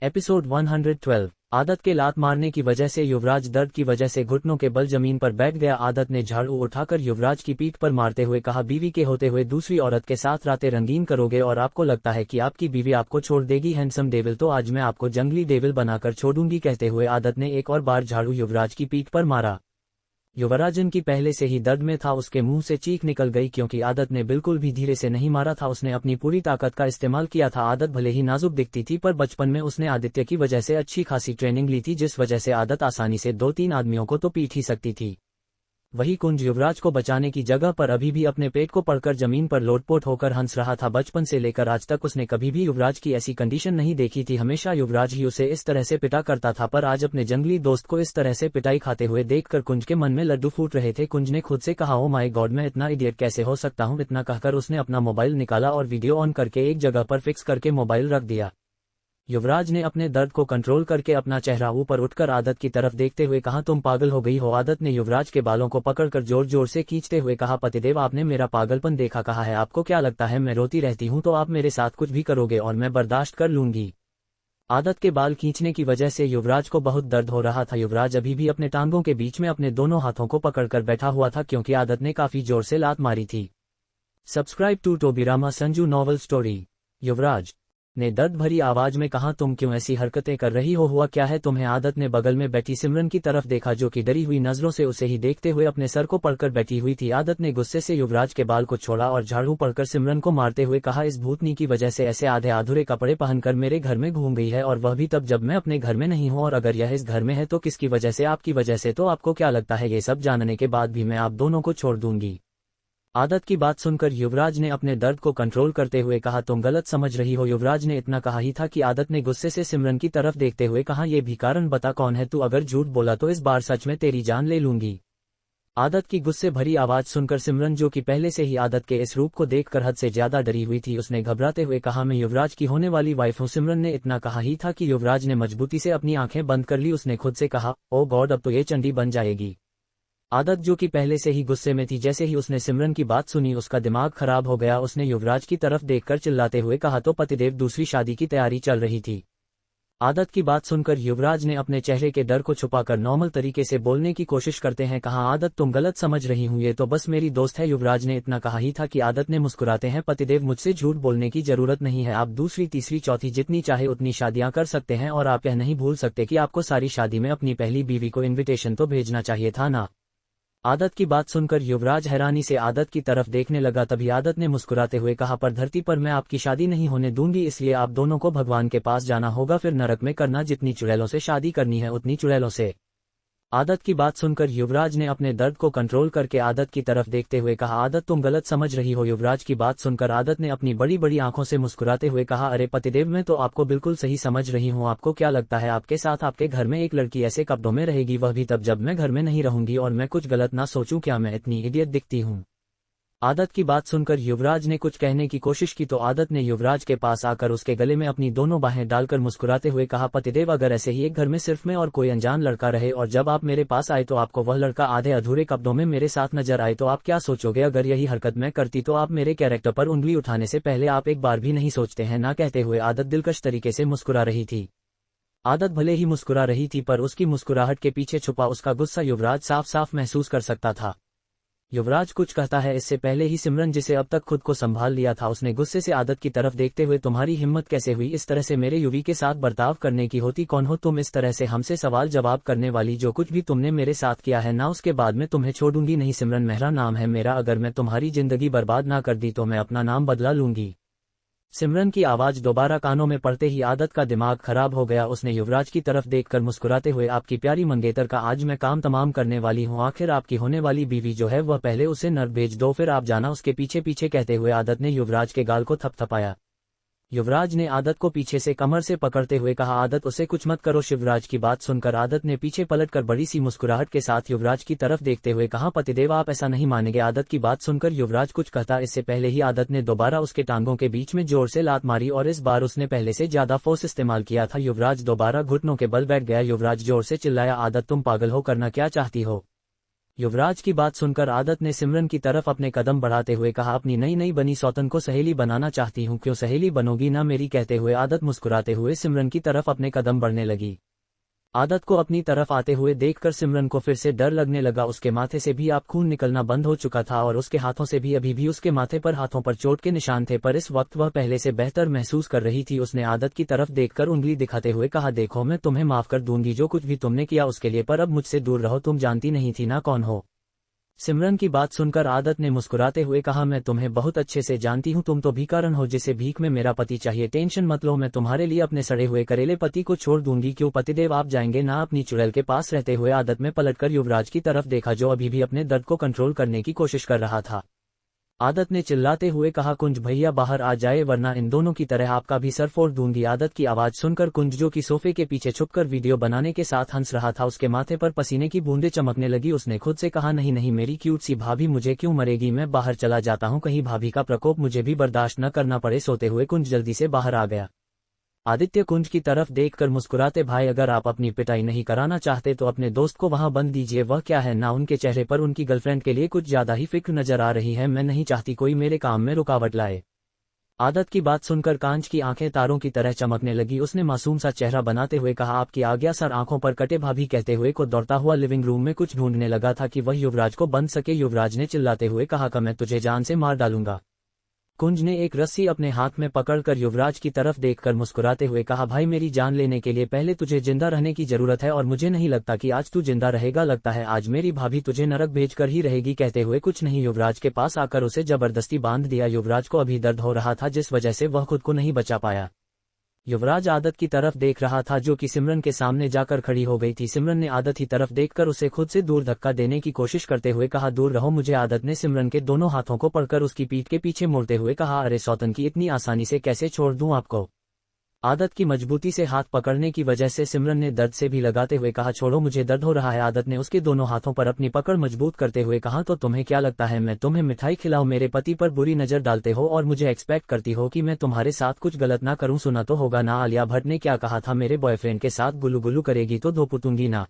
Speaker 1: एपिसोड 112। आदत के लात मारने की वजह से युवराज दर्द की वजह से घुटनों के बल जमीन पर बैठ गया। आदत ने झाड़ू उठाकर युवराज की पीठ पर मारते हुए कहा, बीवी के होते हुए दूसरी औरत के साथ रातें रंगीन करोगे और आपको लगता है कि आपकी बीवी आपको छोड़ देगी। हैंडसम डेविल, तो आज मैं आपको जंगली डेविल बनाकर छोड़ूंगी। कहते हुए आदत ने एक और बार झाड़ू युवराज की पीठ पर मारा। युवराजन की पहले से ही दर्द में था, उसके मुंह से चीख निकल गई क्योंकि आदत ने बिल्कुल भी धीरे से नहीं मारा था, उसने अपनी पूरी ताकत का इस्तेमाल किया था। आदत भले ही नाजुक दिखती थी पर बचपन में उसने आदित्य की वजह से अच्छी खासी ट्रेनिंग ली थी जिस वजह से आदत आसानी से 2-3 आदमियों को तो पीट ही सकती थी। वही कुंज युवराज को बचाने की जगह पर अभी भी अपने पेट को पड़कर जमीन पर लोटपोट होकर हंस रहा था। बचपन से लेकर आज तक उसने कभी भी युवराज की ऐसी कंडीशन नहीं देखी थी। हमेशा युवराज ही उसे इस तरह से पिटा करता था पर आज अपने जंगली दोस्त को इस तरह से पिटाई खाते हुए देखकर कुंज के मन में लड्डू फूट रहे थे। कुंज ने खुद से कहा, ओ माय गॉड, मैं इतना इडियट कैसे हो सकता हूँ। इतना कहकर उसने अपना मोबाइल निकाला और वीडियो ऑन करके एक जगह पर फिक्स करके मोबाइल रख दिया। युवराज ने अपने दर्द को कंट्रोल करके अपना चेहरा ऊपर उठकर आदत की तरफ देखते हुए कहा, तुम पागल हो गई हो। आदत ने युवराज के बालों को पकड़कर जोर जोर से खींचते हुए कहा, पतिदेव, आपने मेरा पागलपन देखा कहा है। आपको क्या लगता है मैं रोती रहती हूँ तो आप मेरे साथ कुछ भी करोगे और मैं बर्दाश्त कर लूंगी। आदत के बाल खींचने की वजह से युवराज को बहुत दर्द हो रहा था। युवराज अभी भी अपने टांगों के बीच में अपने दोनों हाथों को पकड़कर बैठा हुआ था क्योंकि आदत ने काफी जोर से लात मारी थी। Subscribe to Tobirama Sanju novel story. Yuvraj ने दर्द भरी आवाज में कहा, तुम क्यों ऐसी हरकतें कर रही हो, हुआ क्या है तुम्हें। आदत ने बगल में बैठी सिमरन की तरफ देखा जो कि डरी हुई नजरों से उसे ही देखते हुए अपने सर को पकड़ बैठी हुई थी। आदत ने गुस्से से युवराज के बाल को छोड़ा और झाड़ू पकड़कर सिमरन को मारते हुए कहा, इस भूतनी की वजह से ऐसे आधे अधूरे कपड़े पहनकर मेरे घर में घूम गई है और वह भी तब जब मैं अपने घर में नहीं हूँ। और अगर यह इस घर में है तो किसकी वजह से, आपकी वजह से। तो आपको क्या लगता है ये सब जानने के बाद भी मैं आप दोनों को छोड़ दूंगी। आदत की बात सुनकर युवराज ने अपने दर्द को कंट्रोल करते हुए कहा, तुम गलत समझ रही हो। युवराज ने इतना कहा ही था कि आदत ने गुस्से से सिमरन की तरफ देखते हुए कहा, ये भी कारण बता कौन है तू, अगर झूठ बोला तो इस बार सच में तेरी जान ले लूंगी। आदत की गुस्से भरी आवाज सुनकर सिमरन, जो कि पहले से ही आदत के इस रूप को देखकर हद से ज्यादा डरी हुई थी, उसने घबराते हुए कहा, मैं युवराज की होने वाली वाइफ हूँ। सिमरन ने इतना कहा ही था कि युवराज ने मजबूती से अपनी आंखें बंद कर ली। उसने खुद से कहा, ओ गॉड, अब तो ये चंडी बन जाएगी। आदत, जो कि पहले से ही गुस्से में थी, जैसे ही उसने सिमरन की बात सुनी उसका दिमाग खराब हो गया। उसने युवराज की तरफ देखकर चिल्लाते हुए कहा, तो पतिदेव दूसरी शादी की तैयारी चल रही थी। आदत की बात सुनकर युवराज ने अपने चेहरे के डर को छुपाकर नॉर्मल तरीके से बोलने की कोशिश करते हैं कहा, आदत तुम गलत समझ रही हूँ, ये तो बस मेरी दोस्त है। युवराज ने इतना कहा ही था कि आदत ने मुस्कुराते हैं, पतिदेव मुझसे झूठ बोलने की जरूरत नहीं है, आप दूसरी तीसरी चौथी जितनी चाहे उतनी शादियां कर सकते हैं, और आप यह नहीं भूल सकते कि आपको सारी शादी में अपनी पहली बीवी को इन्विटेशन तो भेजना चाहिए था ना। आदत की बात सुनकर युवराज हैरानी से आदत की तरफ देखने लगा। तभी आदत ने मुस्कुराते हुए कहा, पर धरती पर मैं आपकी शादी नहीं होने दूंगी, इसलिए आप दोनों को भगवान के पास जाना होगा, फिर नरक में करना, जितनी चुड़ैलों से शादी करनी है उतनी चुड़ैलों से। आदत की बात सुनकर युवराज ने अपने दर्द को कंट्रोल करके आदत की तरफ देखते हुए कहा, आदत तुम गलत समझ रही हो। युवराज की बात सुनकर आदत ने अपनी बड़ी बड़ी आंखों से मुस्कुराते हुए कहा, अरे पतिदेव, मैं तो आपको बिल्कुल सही समझ रही हूँ। आपको क्या लगता है आपके साथ आपके घर में एक लड़की ऐसे कपड़ों में रहेगी, वह भी तब जब मैं घर में नहीं रहूंगी, और मैं कुछ गलत ना सोचूं, क्या मैं इतनी इडियट दिखती हूँ? आदत की बात सुनकर युवराज ने कुछ कहने की कोशिश की तो आदत ने युवराज के पास आकर उसके गले में अपनी दोनों बाहें डालकर मुस्कुराते हुए कहा, पतिदेव, अगर ऐसे ही एक घर में सिर्फ मैं और कोई अनजान लड़का रहे और जब आप मेरे पास आए तो आपको वह लड़का आधे अधूरे कपड़ों में मेरे साथ नजर आए तो आप क्या सोचोगे? अगर यही हरकत मैं करती तो आप मेरे कैरेक्टर पर उंगली उठाने से पहले आप एक बार भी नहीं सोचते हैं ना? कहते हुए आदत दिलकश तरीके से मुस्कुरा रही थी। आदत भले ही मुस्कुरा रही थी पर उसकी मुस्कुराहट के पीछे छुपा उसका गुस्सा युवराज साफ साफ महसूस कर सकता था। युवराज कुछ कहता है इससे पहले ही सिमरन, जिसे अब तक खुद को संभाल लिया था, उसने गुस्से से आदत की तरफ देखते हुए, तुम्हारी हिम्मत कैसे हुई इस तरह से मेरे युवी के साथ बर्ताव करने की? होती कौन हो तुम इस तरह से हमसे सवाल जवाब करने वाली? जो कुछ भी तुमने मेरे साथ किया है ना, उसके बाद मैं तुम्हें छोड़ूंगी नहीं। सिमरन मेहरा नाम है मेरा, अगर मैं तुम्हारी जिंदगी बर्बाद ना कर दी तो मैं अपना नाम बदला लूंगी। सिमरन की आवाज दोबारा कानों में पड़ते ही आदत का दिमाग खराब हो गया। उसने युवराज की तरफ देखकर मुस्कुराते हुए, आपकी प्यारी मंगेतर का आज मैं काम तमाम करने वाली हूँ। आखिर आपकी होने वाली बीवी जो है वह पहले उसे नर्क भेज दो, फिर आप जाना उसके पीछे पीछे। कहते हुए आदत ने युवराज के गाल को थपथपाया। युवराज ने आदत को पीछे से कमर से पकड़ते हुए कहा, आदत उसे कुछ मत करो। शिवराज की बात सुनकर आदत ने पीछे पलटकर बड़ी सी मुस्कुराहट के साथ युवराज की तरफ देखते हुए कहा, पतिदेव आप ऐसा नहीं मानेंगे। आदत की बात सुनकर युवराज कुछ कहता इससे पहले ही आदत ने दोबारा उसके टांगों के बीच में जोर से लात मारी और इस बार उसने पहले से ज्यादा फोर्स इस्तेमाल किया था। युवराज दोबारा घुटनों के बल बैठ गया। युवराज जोर से चिल्लाया, आदत तुम पागल हो, करना क्या चाहती हो? युवराज की बात सुनकर आदत ने सिमरन की तरफ अपने कदम बढ़ाते हुए कहा, अपनी नई नई बनी सौतन को सहेली बनाना चाहती हूँ, क्यों सहेली बनोगी ना मेरी? कहते हुए आदत मुस्कुराते हुए सिमरन की तरफ अपने कदम बढ़ने लगी। आदत को अपनी तरफ आते हुए देखकर सिमरन को फिर से डर लगने लगा। उसके माथे से भी आप खून निकलना बंद हो चुका था और उसके हाथों से भी अभी भी उसके माथे पर हाथों पर चोट के निशान थे, पर इस वक्त वह पहले से बेहतर महसूस कर रही थी। उसने आदत की तरफ देखकर उंगली दिखाते हुए कहा, देखो मैं तुम्हें माफ कर दूंगी जो कुछ भी तुमने किया उसके लिए, पर अब मुझसे दूर रहो। तुम जानती नहीं थी ना कौन हो। सिमरन की बात सुनकर आदत ने मुस्कुराते हुए कहा, मैं तुम्हें बहुत अच्छे से जानती हूँ, तुम तो भिखारन हो जिसे भीख में मेरा पति चाहिए। टेंशन मत लो, मैं तुम्हारे लिए अपने सड़े हुए करेले पति को छोड़ दूंगी। क्यों पतिदेव आप जाएंगे ना अपनी चुड़ैल के पास? रहते हुए आदत में पलटकर युवराज की तरफ देखा जो अभी भी अपने दर्द को कंट्रोल करने की कोशिश कर रहा था। आदत ने चिल्लाते हुए कहा, कुंज भैया बाहर आ जाए वरना इन दोनों की तरह आपका भी सर फोड़ दूंगी। आदत की आवाज सुनकर कुंज, जो कि सोफे के पीछे छुपकर वीडियो बनाने के साथ हंस रहा था, उसके माथे पर पसीने की बूंदें चमकने लगी। उसने खुद से कहा, नहीं नहीं मेरी क्यूट सी भाभी मुझे क्यों मरेगी, मैं बाहर चला जाता हूँ, कहीं भाभी का प्रकोप मुझे भी बर्दाश्त न करना पड़े। सोते हुए कुंज जल्दी से बाहर आ गया। आदित्य कुंज की तरफ देखकर मुस्कुराते, भाई अगर आप अपनी पिटाई नहीं कराना चाहते तो अपने दोस्त को वहां बंद दीजिए। वह क्या है ना, उनके चेहरे पर उनकी गर्लफ्रेंड के लिए कुछ ज्यादा ही फिक्र नजर आ रही है। मैं नहीं चाहती कोई मेरे काम में रुकावट लाए। आदत की बात सुनकर कांच की आंखें तारों की तरह चमकने लगी। उसने मासूम सा चेहरा बनाते हुए कहा, आपकी आज्ञा सर। आंखों पर कटे भाभी कहते हुए को दौड़ता हुआ लिविंग रूम में कुछ ढूंढने लगा था कि वह युवराज को बंद सके। युवराज ने चिल्लाते हुए कहा, मैं तुझे जान से मार डालूंगा। कुंज ने एक रस्सी अपने हाथ में पकड़कर युवराज की तरफ देखकर मुस्कुराते हुए कहा, भाई मेरी जान लेने के लिए पहले तुझे जिंदा रहने की जरूरत है और मुझे नहीं लगता कि आज तू जिंदा रहेगा। लगता है आज मेरी भाभी तुझे नरक भेजकर ही रहेगी। कहते हुए कुछ नहीं युवराज के पास आकर उसे जबरदस्ती बांध दिया। युवराज को अभी दर्द हो रहा था जिस वजह से वह खुद को नहीं बचा पाया। युवराज आदत की तरफ देख रहा था जो कि सिमरन के सामने जाकर खड़ी हो गई थी। सिमरन ने आदत की तरफ देखकर उसे खुद से दूर धक्का देने की कोशिश करते हुए कहा, दूर रहो मुझे। आदत ने सिमरन के दोनों हाथों को पकड़कर उसकी पीठ के पीछे मोड़ते हुए कहा, अरे सौतन की, इतनी आसानी से कैसे छोड़ दूं आपको। आदत की मजबूती से हाथ पकड़ने की वजह से सिमरन ने दर्द से भी लगाते हुए कहा, छोड़ो मुझे, दर्द हो रहा है। आदत ने उसके दोनों हाथों पर अपनी पकड़ मजबूत करते हुए कहा, तो तुम्हें क्या लगता है मैं तुम्हें मिठाई खिलाऊं? मेरे पति पर बुरी नजर डालते हो और मुझे एक्सपेक्ट करती हो कि मैं तुम्हारे साथ कुछ गलत ना करूं। सुना तो होगा ना आलिया भट्ट ने क्या कहा था, मेरे बॉयफ्रेंड के साथ गुल्लू गुल्लू करेगी तो धो पुतूंगी ना।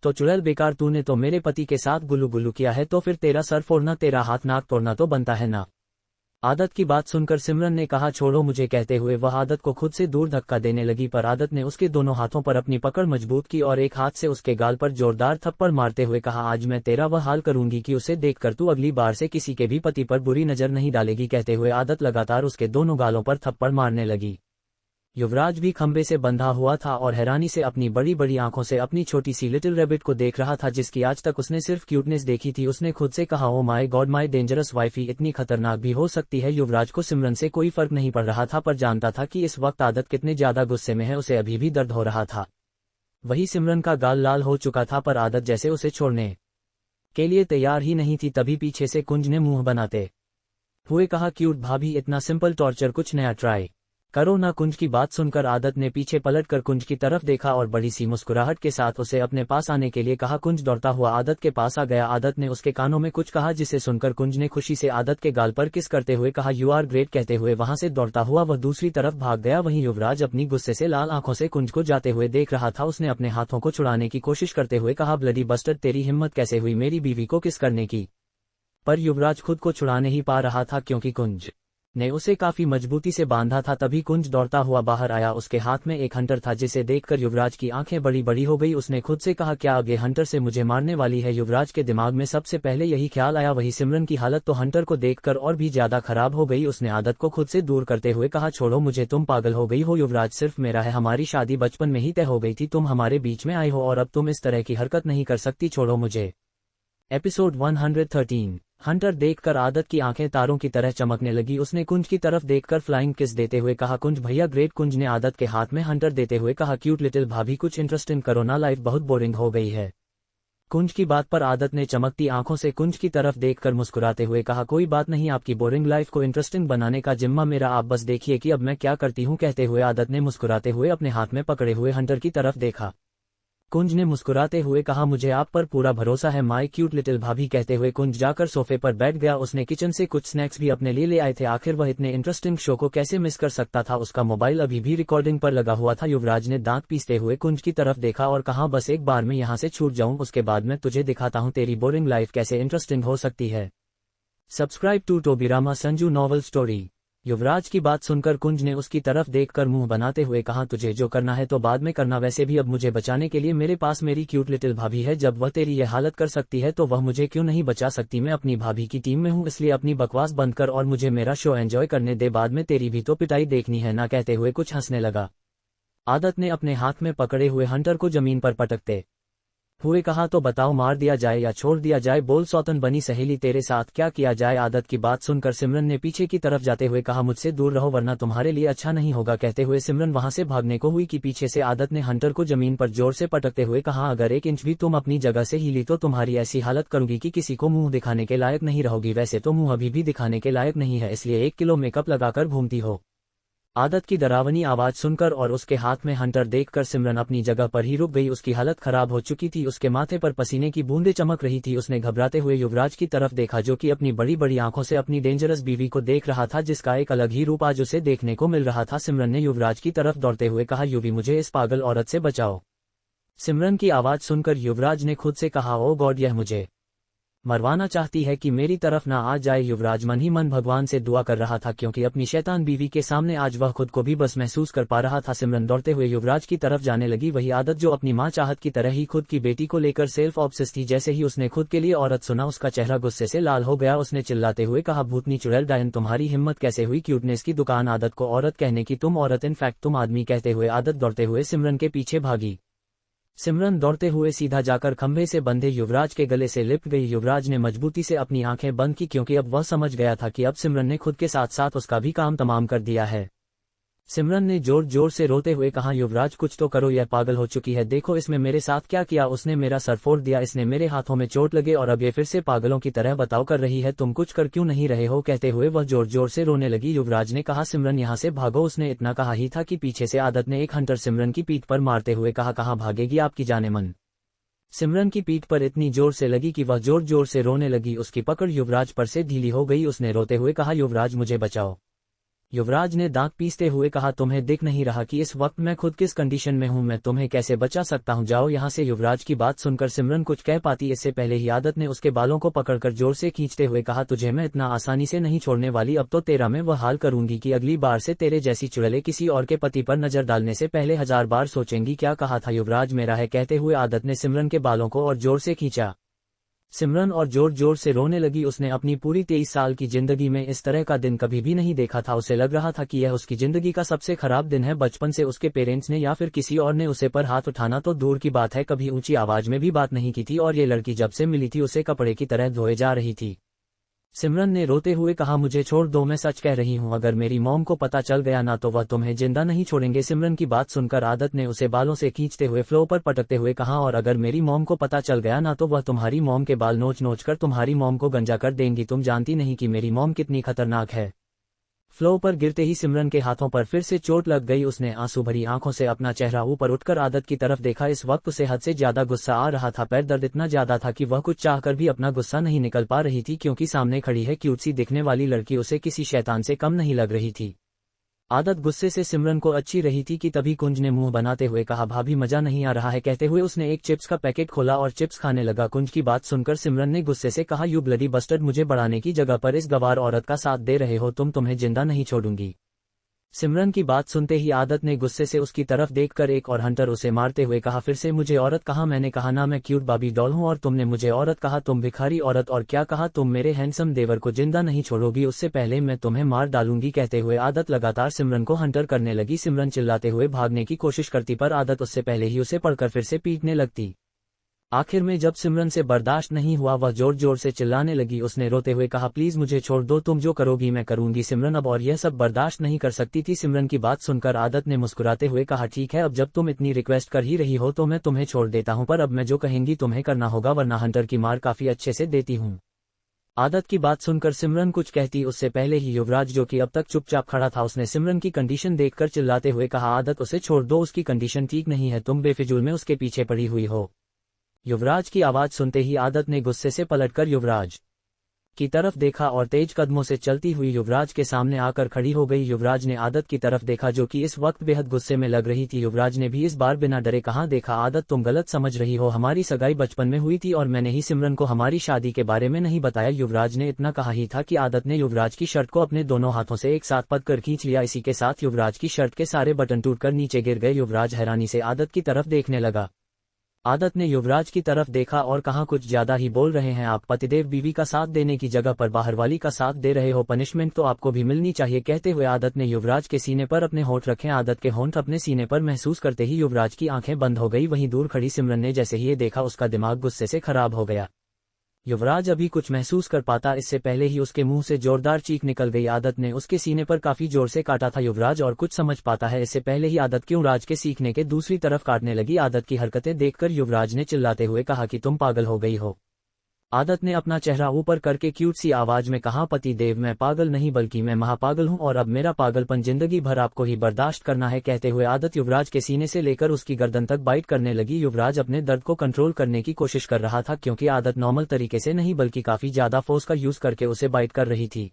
Speaker 1: तो चुड़ैल बेकार, तूने तो मेरे पति के साथ गुल्लू गुल्लू किया है तो फिर तेरा सर फोड़ना, तेरा हाथ नाक तोड़ना तो बनता है ना। आदत की बात सुनकर सिमरन ने कहा, छोड़ो मुझे कहते हुए वह आदत को खुद से दूर धक्का देने लगी, पर आदत ने उसके दोनों हाथों पर अपनी पकड़ मजबूत की और एक हाथ से उसके गाल पर जोरदार थप्पड़ मारते हुए कहा, आज मैं तेरा वह हाल करूंगी कि उसे देखकर तू अगली बार से किसी के भी पति पर बुरी नजर नहीं डालेगी। कहते हुए आदत लगातार उसके दोनों गालों पर थप्पड़ मारने लगी। युवराज भी खंबे से बंधा हुआ था और हैरानी से अपनी बड़ी बड़ी आंखों से अपनी छोटी सी लिटिल रैबिट को देख रहा था जिसकी आज तक उसने सिर्फ क्यूटनेस देखी थी। उसने खुद से कहा, oh my God, my dangerous wifey इतनी खतरनाक भी हो सकती है। युवराज को सिमरन से कोई फर्क नहीं पड़ रहा था, पर जानता था कि इस वक्त आदत कितने ज्यादा गुस्से में है, उसे अभी भी दर्द हो रहा था। वही सिमरन का गाल लाल हो चुका था, पर आदत जैसे उसे छोड़ने के लिए तैयार ही नहीं थी। तभी पीछे से कुंज ने मुंह बनाते हुए कहा, क्यूट भाभी, इतना सिंपल टॉर्चर कुछ नया ट्राई करो ना। कुंज की बात सुनकर आदत ने पीछे पलटकर कुंज की तरफ देखा और बड़ी सी मुस्कुराहट के साथ उसे अपने पास आने के लिए कहा। कुंज दौड़ता हुआ आदत के पास आ गया। आदत ने उसके कानों में कुछ कहा जिसे सुनकर कुंज ने खुशी से आदत के गाल पर किस करते हुए कहा, यू आर ग्रेट। कहते हुए वहां से दौड़ता हुआ वह दूसरी तरफ भाग गया। वहीं युवराज अपनी गुस्से से लाल आंखों से कुंज को जाते हुए देख रहा था। उसने अपने हाथों को छुड़ाने की कोशिश करते हुए कहा, ब्लडी बस्टर्ड, तेरी हिम्मत कैसे हुई मेरी बीवी को किस करने की। पर युवराज खुद को छुड़ा नहीं पा रहा था क्योंकि कुंज ने उसे काफी मजबूती से बांधा था। तभी कुंज दौड़ता हुआ बाहर आया। उसके हाथ में एक हंटर था जिसे देखकर युवराज की आंखें बड़ी बड़ी हो गई। उसने खुद से कहा, क्या अब ये हंटर से मुझे मारने वाली है। युवराज के दिमाग में सबसे पहले यही ख्याल आया। वही सिमरन की हालत तो हंटर को देखकर और भी ज्यादा खराब हो गई। उसने आदत को खुद से दूर करते हुए कहा, छोड़ो मुझे, तुम पागल हो गई हो। युवराज सिर्फ मेरा है, हमारी शादी बचपन में ही तय हो गई थी। तुम हमारे बीच में आए हो और अब तुम इस तरह की हरकत नहीं कर सकती, छोड़ो मुझे। एपिसोड 113। हंटर देखकर आदत की आंखें तारों की तरह चमकने लगी। उसने कुंज की तरफ देखकर फ्लाइंग किस देते हुए कहा, कुंज भैया ग्रेट। कुंज ने आदत के हाथ में हंटर देते हुए कहा, क्यूट लिटिल भाभी, कुछ इंटरेस्टिंग करो ना, लाइफ बहुत बोरिंग हो गई है। कुंज की बात पर आदत ने चमकती आंखों से कुंज की तरफ देखकर मुस्कुराते हुए कहा, कोई बात नहीं, आपकी बोरिंग लाइफ को इंटरेस्टिंग बनाने का जिम्मा मेरा, आप बस देखिए कि अब मैं क्या करती हूँ। कहते हुए आदत ने मुस्कुराते हुए अपने हाथ में पकड़े हुए हंटर की तरफ देखा। कुंज ने मुस्कुराते हुए कहा, मुझे आप पर पूरा भरोसा है माय क्यूट लिटिल भाभी। कहते हुए कुंज जाकर सोफे पर बैठ गया। उसने किचन से कुछ स्नैक्स भी अपने लिए ले आए थे। आखिर वह इतने इंटरेस्टिंग शो को कैसे मिस कर सकता था। उसका मोबाइल अभी भी रिकॉर्डिंग पर लगा हुआ था। युवराज ने दांत पीसते हुए कुंज की तरफ देखा और कहा, बस एक बार में यहाँ से छूट जाऊं, उसके बाद मैं तुझे दिखाता हूँ तेरी बोरिंग लाइफ कैसे इंटरेस्टिंग हो सकती है। Subscribe to Tobirama Sanju novel story. Yuvraj की बात सुनकर कुंज ने उसकी तरफ देखकर मुंह बनाते हुए कहा, तुझे जो करना है तो बाद में करना, वैसे भी अब मुझे बचाने के लिए मेरे पास मेरी क्यूट लिटिल भाभी है। जब वह तेरी यह हालत कर सकती है तो वह मुझे क्यों नहीं बचा सकती। मैं अपनी भाभी की टीम में हूँ, इसलिए अपनी बकवास बंद कर और मुझे मेरा शो एंजॉय करने दे, बाद में तेरी भी तो पिटाई देखनी है ना। कहते हुए कुछ हंसने लगा। आदत ने अपने हाथ में पकड़े हुए हंटर को जमीन पर पटकते हुए कहा, तो बताओ मार दिया जाए या छोड़ दिया जाए, बोल सौतन बनी सहेली, तेरे साथ क्या किया जाए। आदत की बात सुनकर सिमरन ने पीछे की तरफ जाते हुए कहा, मुझसे दूर रहो वरना तुम्हारे लिए अच्छा नहीं होगा। कहते हुए सिमरन वहां से भागने को हुई कि पीछे से आदत ने हंटर को जमीन पर जोर से पटकते हुए कहा, अगर एक इंच भी तुम अपनी जगह से हिली तो तुम्हारी ऐसी हालत करूंगी कि किसी को मुंह दिखाने के लायक नहीं रहोगी। वैसे तो मुंह अभी भी दिखाने के लायक नहीं है, इसलिए 1 किलो मेकअप लगाकर घूमती हो। आदत की डरावनी आवाज सुनकर और उसके हाथ में हंटर देखकर सिमरन अपनी जगह पर ही रुक गई। उसकी हालत खराब हो चुकी थी, उसके माथे पर पसीने की बूंदें चमक रही थी। उसने घबराते हुए युवराज की तरफ देखा जो कि अपनी बड़ी बड़ी आंखों से अपनी डेंजरस बीवी को देख रहा था, जिसका एक अलग ही रूप आज उसे देखने को मिल रहा था। सिमरन ने युवराज की तरफ दौड़ते हुए कहा, युवी मुझे इस पागल औरत से बचाओ। सिमरन की आवाज सुनकर युवराज ने खुद से कहा, ओ गॉड, यह मुझे मरवाना चाहती है कि मेरी तरफ ना आ जाए। युवराज मन ही मन भगवान से दुआ कर रहा था क्योंकि अपनी शैतान बीवी के सामने आज वह खुद को भी बस महसूस कर पा रहा था। सिमरन दौड़ते हुए युवराज की तरफ जाने लगी। वही आदत जो अपनी मां चाहत की तरह ही खुद की बेटी को लेकर सेल्फ ऑब्सेस्ड थी। जैसे ही उसने खुद के लिए औरत सुना उसका चेहरा गुस्से से लाल हो गया। उसने चिल्लाते हुए कहा, भूतनी चुड़ैल डायन, तुम्हारी हिम्मत कैसे हुई क्यूटनेस की दुकान आदत को औरत कहने की। तुम औरत, इनफैक्ट तुम आदमी। कहते हुए आदत दौड़ते हुए सिमरन के पीछे भागी। सिमरन दौड़ते हुए सीधा जाकर खंभे से बंधे युवराज के गले से लिपट गई। युवराज ने मजबूती से अपनी आंखें बंद की क्योंकि अब वह समझ गया था कि अब सिमरन ने खुद के साथ साथ उसका भी काम तमाम कर दिया है। सिमरन ने जोर जोर से रोते हुए कहा, युवराज कुछ तो करो, यह पागल हो चुकी है, देखो इसमें मेरे साथ क्या किया, उसने मेरा सर फोड़ दिया, इसने मेरे हाथों में चोट लगे और अब ये फिर से पागलों की तरह बर्ताव कर रही है, तुम कुछ कर क्यों नहीं रहे हो। कहते हुए वह जोर जोर से रोने लगी। युवराज ने कहा, सिमरन यहाँ से भागो। उसने इतना कहा ही था कि पीछे से आदत ने एक हंटर सिमरन की पीठ पर मारते हुए कहा, कहाँ भागेगी आपकी जाने मन। सिमरन की पीठ पर इतनी जोर से लगी कि वह जोर जोर से रोने लगी। उसकी पकड़ युवराज पर से ढीली हो गई। उसने रोते हुए कहा, युवराज मुझे बचाओ। युवराज ने दांत पीसते हुए कहा, तुम्हें दिख नहीं रहा कि इस वक्त मैं खुद किस कंडीशन में हूं, मैं तुम्हें कैसे बचा सकता हूं, जाओ यहां से। युवराज की बात सुनकर सिमरन कुछ कह पाती इससे पहले ही आदत ने उसके बालों को पकड़कर जोर से खींचते हुए कहा, तुझे मैं इतना आसानी से नहीं छोड़ने वाली, अब तो तेरा मैं वह हाल करूंगी कि अगली बार से तेरे जैसी चुड़ैलें किसी और के पति पर नजर डालने से पहले 1000 बार सोचेंगी। क्या कहा था, युवराज मेरा है। कहते हुए आदत ने सिमरन के बालों को और जोर से खींचा। सिमरन और जोर जोर से रोने लगी। उसने अपनी पूरी 23 साल की जिंदगी में इस तरह का दिन कभी भी नहीं देखा था। उसे लग रहा था कि यह उसकी जिंदगी का सबसे खराब दिन है। बचपन से उसके पेरेंट्स ने या फिर किसी और ने उसे पर हाथ उठाना तो दूर की बात है, कभी ऊंची आवाज में भी बात नहीं की थी, और ये लड़की जब से मिली थी उसे कपड़े की तरह धोए जा रही थी। सिमरन ने रोते हुए कहा, मुझे छोड़ दो, मैं सच कह रही हूँ, अगर मेरी मॉम को पता चल गया ना तो वह तुम्हें जिंदा नहीं छोड़ेंगे। सिमरन की बात सुनकर आदत ने उसे बालों से खींचते हुए फ्लो पर पटकते हुए कहा, और अगर मेरी मॉम को पता चल गया ना तो वह तुम्हारी मॉम के बाल नोच नोच कर तुम्हारी मॉम को गंजा कर देंगी, तुम जानती नहीं कि मेरी मॉम कितनी खतरनाक है। फ्लो पर गिरते ही सिमरन के हाथों पर फिर से चोट लग गई। उसने आंसू भरी आंखों से अपना चेहरा ऊपर उठकर आदत की तरफ देखा। इस वक्त उसे हद से ज्यादा गुस्सा आ रहा था। पैर दर्द इतना ज्यादा था कि वह कुछ चाहकर भी अपना गुस्सा नहीं निकल पा रही थी, क्योंकि सामने खड़ी है क्यूट सी दिखने वाली लड़की उसे किसी शैतान से कम नहीं लग रही थी। आदत गुस्से से सिमरन को अच्छी रही थी कि तभी कुंज ने मुंह बनाते हुए कहा, भाभी मजा नहीं आ रहा है। कहते हुए उसने एक चिप्स का पैकेट खोला और चिप्स खाने लगा। कुंज की बात सुनकर सिमरन ने गुस्से से कहा, यू ब्लडी बस्टर्ड, मुझे बढ़ाने की जगह पर इस गवार औरत का साथ दे रहे हो, तुम्हें जिंदा नहीं छोड़ूंगी। सिमरन की बात सुनते ही आदत ने गुस्से से उसकी तरफ देखकर एक और हंटर उसे मारते हुए कहा, फिर से मुझे औरत कहा, मैंने कहा ना मैं क्यूट बाबी डॉल हूं, और तुमने मुझे औरत कहा, तुम भिखारी औरत। और क्या कहा, तुम मेरे हैंडसम देवर को जिंदा नहीं छोड़ोगी, उससे पहले मैं तुम्हें मार डालूंगी। कहते हुए आदत लगातार सिमरन को हंटर करने लगी। सिमरन चिल्लाते हुए भागने की कोशिश करती पर आदत उससे पहले ही उसे पकड़कर फिर से पीटने लगती। आखिर में जब सिमरन से बर्दाश्त नहीं हुआ, वह जोर जोर से चिल्लाने लगी। उसने रोते हुए कहा, प्लीज मुझे छोड़ दो, तुम जो करोगी मैं करूंगी। सिमरन अब और यह सब बर्दाश्त नहीं कर सकती थी। सिमरन की बात सुनकर आदत ने मुस्कुराते हुए कहा, ठीक है, अब जब तुम इतनी रिक्वेस्ट कर ही रही हो तो मैं तुम्हें छोड़ देता हूं, पर अब मैं जो कहेंगी तुम्हें करना होगा, वरना हंटर की मार काफी अच्छे से देती हूं। आदत की बात सुनकर सिमरन कुछ कहती उससे पहले ही युवराज, जो कि अब तक चुपचाप खड़ा था, उसने सिमरन की कंडीशन देखकर चिल्लाते हुए कहा, आदत उसे छोड़ दो, उसकी कंडीशन ठीक नहीं है, तुम बेफिजूल में उसके पीछे पड़ी हुई हो। युवराज की आवाज सुनते ही आदत ने गुस्से से पलटकर युवराज की तरफ देखा और तेज कदमों से चलती हुई युवराज के सामने आकर खड़ी हो गई। युवराज ने आदत की तरफ देखा, जो कि इस वक्त बेहद गुस्से में लग रही थी। युवराज ने भी इस बार बिना डरे कहा, देखा आदत, तुम गलत समझ रही हो, हमारी सगाई बचपन में हुई थी और मैंने ही सिमरन को हमारी शादी के बारे में नहीं बताया। युवराज ने इतना कहा ही था कि आदत ने युवराज की शर्ट को अपने दोनों हाथों से एक साथ पकड़कर खींच लिया। इसी के साथ युवराज की शर्ट के सारे बटन टूटकर नीचे गिर गए। युवराज हैरानी से आदत की तरफ देखने लगा। आदत ने युवराज की तरफ देखा और कहा, कुछ ज्यादा ही बोल रहे हैं आप, पतिदेव बीवी का साथ देने की जगह पर बाहर वाली का साथ दे रहे हो, पनिशमेंट तो आपको भी मिलनी चाहिए। कहते हुए आदत ने युवराज के सीने पर अपने होंठ रखे। आदत के होंठ अपने सीने पर महसूस करते ही युवराज की आंखें बंद हो गई। वहीं दूर खड़ी सिमरन ने जैसे ही ये देखा, उसका दिमाग गुस्से से खराब हो गया। युवराज अभी कुछ महसूस कर पाता इससे पहले ही उसके मुंह से जोरदार चीख निकल गई। आदत ने उसके सीने पर काफी जोर से काटा था। युवराज और कुछ समझ पाता है इससे पहले ही आदत क्यों राज के सीखने के दूसरी तरफ काटने लगी। आदत की हरकतें देखकर युवराज ने चिल्लाते हुए कहा कि तुम पागल हो गई हो। आदत ने अपना चेहरा ऊपर करके क्यूट सी आवाज में कहा, पति देव, मैं पागल नहीं बल्कि मैं महापागल हूं, और अब मेरा पागलपन जिंदगी भर आपको ही बर्दाश्त करना है। कहते हुए आदत युवराज के सीने से लेकर उसकी गर्दन तक बाइट करने लगी। युवराज अपने दर्द को कंट्रोल करने की कोशिश कर रहा था, क्योंकि आदत नॉर्मल तरीके से नहीं बल्कि काफी ज्यादा फोर्स का यूज करके उसे बाइट कर रही थी।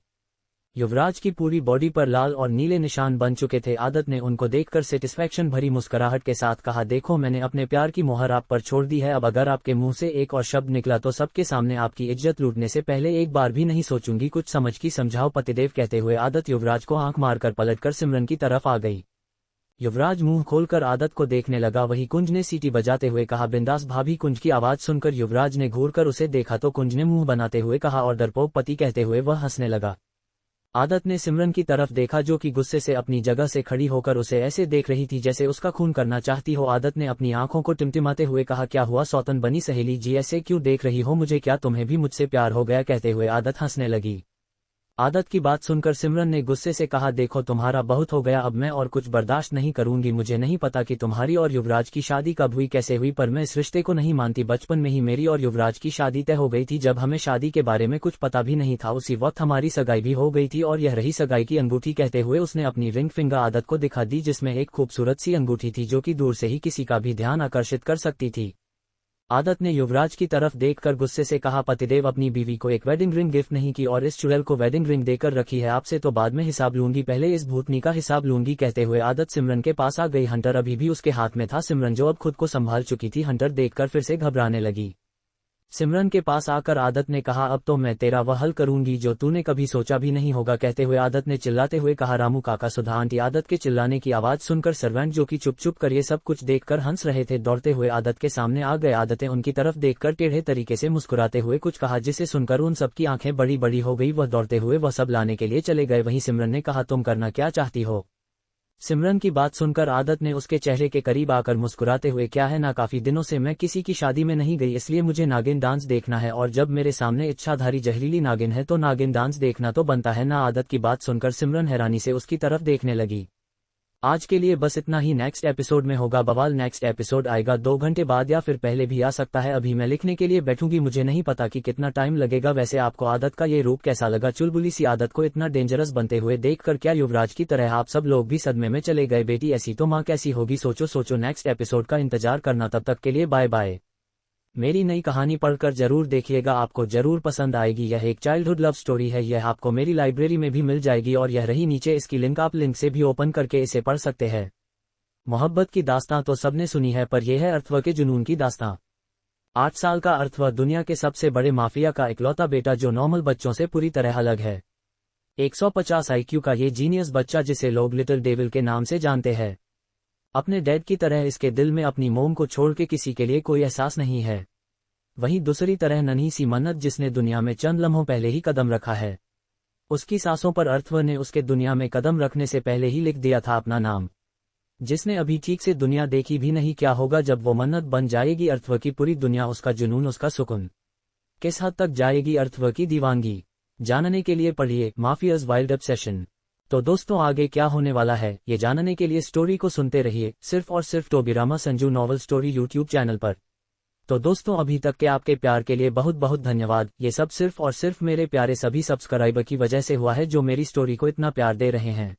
Speaker 1: युवराज की पूरी बॉडी पर लाल और नीले निशान बन चुके थे। आदत ने उनको देखकर सेटिस्फैक्शन भरी मुस्कुराहट के साथ कहा, देखो मैंने अपने प्यार की मोहर आप पर छोड़ दी है, अब अगर आपके मुंह से एक और शब्द निकला तो सबके सामने आपकी इज्जत लूटने से पहले एक बार भी नहीं सोचूंगी, कुछ समझ की समझाओ पतिदेव। कहते हुए आदत युवराज को आंख मारकर पलटकर सिमरन की तरफ आ गई। युवराज मुंह खोलकर आदत को देखने लगा। वही कुंज ने सीटी बजाते हुए कहा, बिंदास भाभी। कुंज की आवाज सुनकर युवराज ने घूरकर उसे देखा तो कुंज ने मुंह बनाते हुए कहा, और डरपोक पति। कहते हुए वह हंसने लगा। आदत ने सिमरन की तरफ देखा, जो कि गुस्से से अपनी जगह से खड़ी होकर उसे ऐसे देख रही थी जैसे उसका खून करना चाहती हो। आदत ने अपनी आंखों को टिमटिमाते हुए कहा, क्या हुआ सौतन बनी सहेली जी, ऐसे क्यों देख रही हो मुझे, क्या तुम्हें भी मुझसे प्यार हो गया। कहते हुए आदत हंसने लगी। आदत की बात सुनकर सिमरन ने गुस्से से कहा, देखो तुम्हारा बहुत हो गया, अब मैं और कुछ बर्दाश्त नहीं करूंगी। मुझे नहीं पता कि तुम्हारी और युवराज की शादी कब हुई, कैसे हुई, पर मैं इस रिश्ते को नहीं मानती। बचपन में ही मेरी और युवराज की शादी तय हो गई थी, जब हमें शादी के बारे में कुछ पता भी नहीं था। उसी वक्त हमारी सगाई भी हो गई थी और यह रही सगाई की अंगूठी। कहते हुए उसने अपनी रिंग फिंगर आदत को दिखा दी, जिसमें एक खूबसूरत सी अंगूठी थी जो कि दूर से ही किसी का भी ध्यान आकर्षित कर सकती थी। आदत ने युवराज की तरफ देखकर गुस्से से कहा, पतिदेव अपनी बीवी को एक वेडिंग रिंग गिफ्ट नहीं की और इस चुड़ैल को वेडिंग रिंग देकर रखी है। आपसे तो बाद में हिसाब लूंगी, पहले इस भूतनी का हिसाब लूंगी। कहते हुए आदत सिमरन के पास आ गई। हंटर अभी भी उसके हाथ में था। सिमरन जो अब खुद को संभाल चुकी थी, हंटर देखकर फिर से घबराने लगी। सिमरन के पास आकर आदत ने कहा, अब तो मैं तेरा वह हल करूंगी जो तूने कभी सोचा भी नहीं होगा। कहते हुए आदत ने चिल्लाते हुए कहा, रामू काका, सुधा आंटी। आदत के चिल्लाने की आवाज सुनकर सर्वेंट जो कि चुप चुप कर ये सब कुछ देखकर हंस रहे थे, दौड़ते हुए आदत के सामने आ गए। आदतें उनकी तरफ देखकर टेढ़े तरीके से मुस्कुराते हुए कुछ कहा, जिसे सुनकर उन सबकी आंखें बड़ी बड़ी हो गई। वह दौड़ते हुए वह सब लाने के लिए चले गए। वहीं सिमरन ने कहा, तुम करना क्या चाहती हो? सिमरन की बात सुनकर आदत ने उसके चेहरे के करीब आकर मुस्कुराते हुए, क्या है ना, काफी दिनों से मैं किसी की शादी में नहीं गई, इसलिए मुझे नागिन डांस देखना है, और जब मेरे सामने इच्छाधारी जहरीली नागिन है तो नागिन डांस देखना तो बनता है ना। आदत की बात सुनकर सिमरन हैरानी से उसकी तरफ देखने लगी। आज के लिए बस इतना ही। नेक्स्ट एपिसोड में होगा बवाल। नेक्स्ट एपिसोड आएगा 2 घंटे बाद या फिर पहले भी आ सकता है। अभी मैं लिखने के लिए बैठूंगी, मुझे नहीं पता कि कितना टाइम लगेगा। वैसे आपको आदत का ये रूप कैसा लगा? चुलबुली सी आदत को इतना डेंजरस बनते हुए देखकर क्या युवराज की तरह आप सब लोग भी सदमे में चले गए? बेटी ऐसी तो माँ कैसी होगी? सोचो सोचो। नेक्स्ट एपिसोड का इंतजार करना, तब तक के लिए बाय बाय। मेरी नई कहानी पढ़कर जरूर देखिएगा, आपको जरूर पसंद आएगी। यह एक चाइल्डहुड लव स्टोरी है। यह आपको मेरी लाइब्रेरी में भी मिल जाएगी और यह रही नीचे इसकी लिंक, आप लिंक से भी ओपन करके इसे पढ़ सकते हैं। मोहब्बत की दास्तां तो सबने सुनी है, पर यह है अर्थव के जुनून की दास्तां। 8 साल का अर्थव दुनिया के सबसे बड़े माफिया का इकलौता बेटा, जो नॉर्मल बच्चों से पूरी तरह अलग है। 150 IQ का ये जीनियस बच्चा, जिसे लोग लिटिल डेविल के नाम से जानते हैं। अपने डैड की तरह इसके दिल में अपनी मोम को छोड़ के किसी के लिए कोई एहसास नहीं है। वहीं दूसरी तरह नन्ही सी मन्नत, जिसने दुनिया में चंद लम्हों पहले ही कदम रखा है। उसकी सांसों पर अर्थव ने उसके दुनिया में कदम रखने से पहले ही लिख दिया था अपना नाम। जिसने अभी ठीक से दुनिया देखी भी नहीं। क्या होगा जब वो मन्नत बन जाएगी? अर्थव की पूरी दुनिया, उसका जुनून, उसका सुकून, किस हद तक जाएगी अर्थव की दीवानगी? जानने के लिए पढ़िए माफियाज वाइल्ड ऑब्सेशन। तो दोस्तों, आगे क्या होने वाला है ये जानने के लिए स्टोरी को सुनते रहिए, सिर्फ और सिर्फ Tobirama Sanju novel story YouTube channel पर। तो दोस्तों, अभी तक के आपके प्यार के लिए बहुत बहुत धन्यवाद। ये सब सिर्फ और सिर्फ मेरे प्यारे सभी सब्सक्राइबर की वजह से हुआ है, जो मेरी स्टोरी को इतना प्यार दे रहे हैं।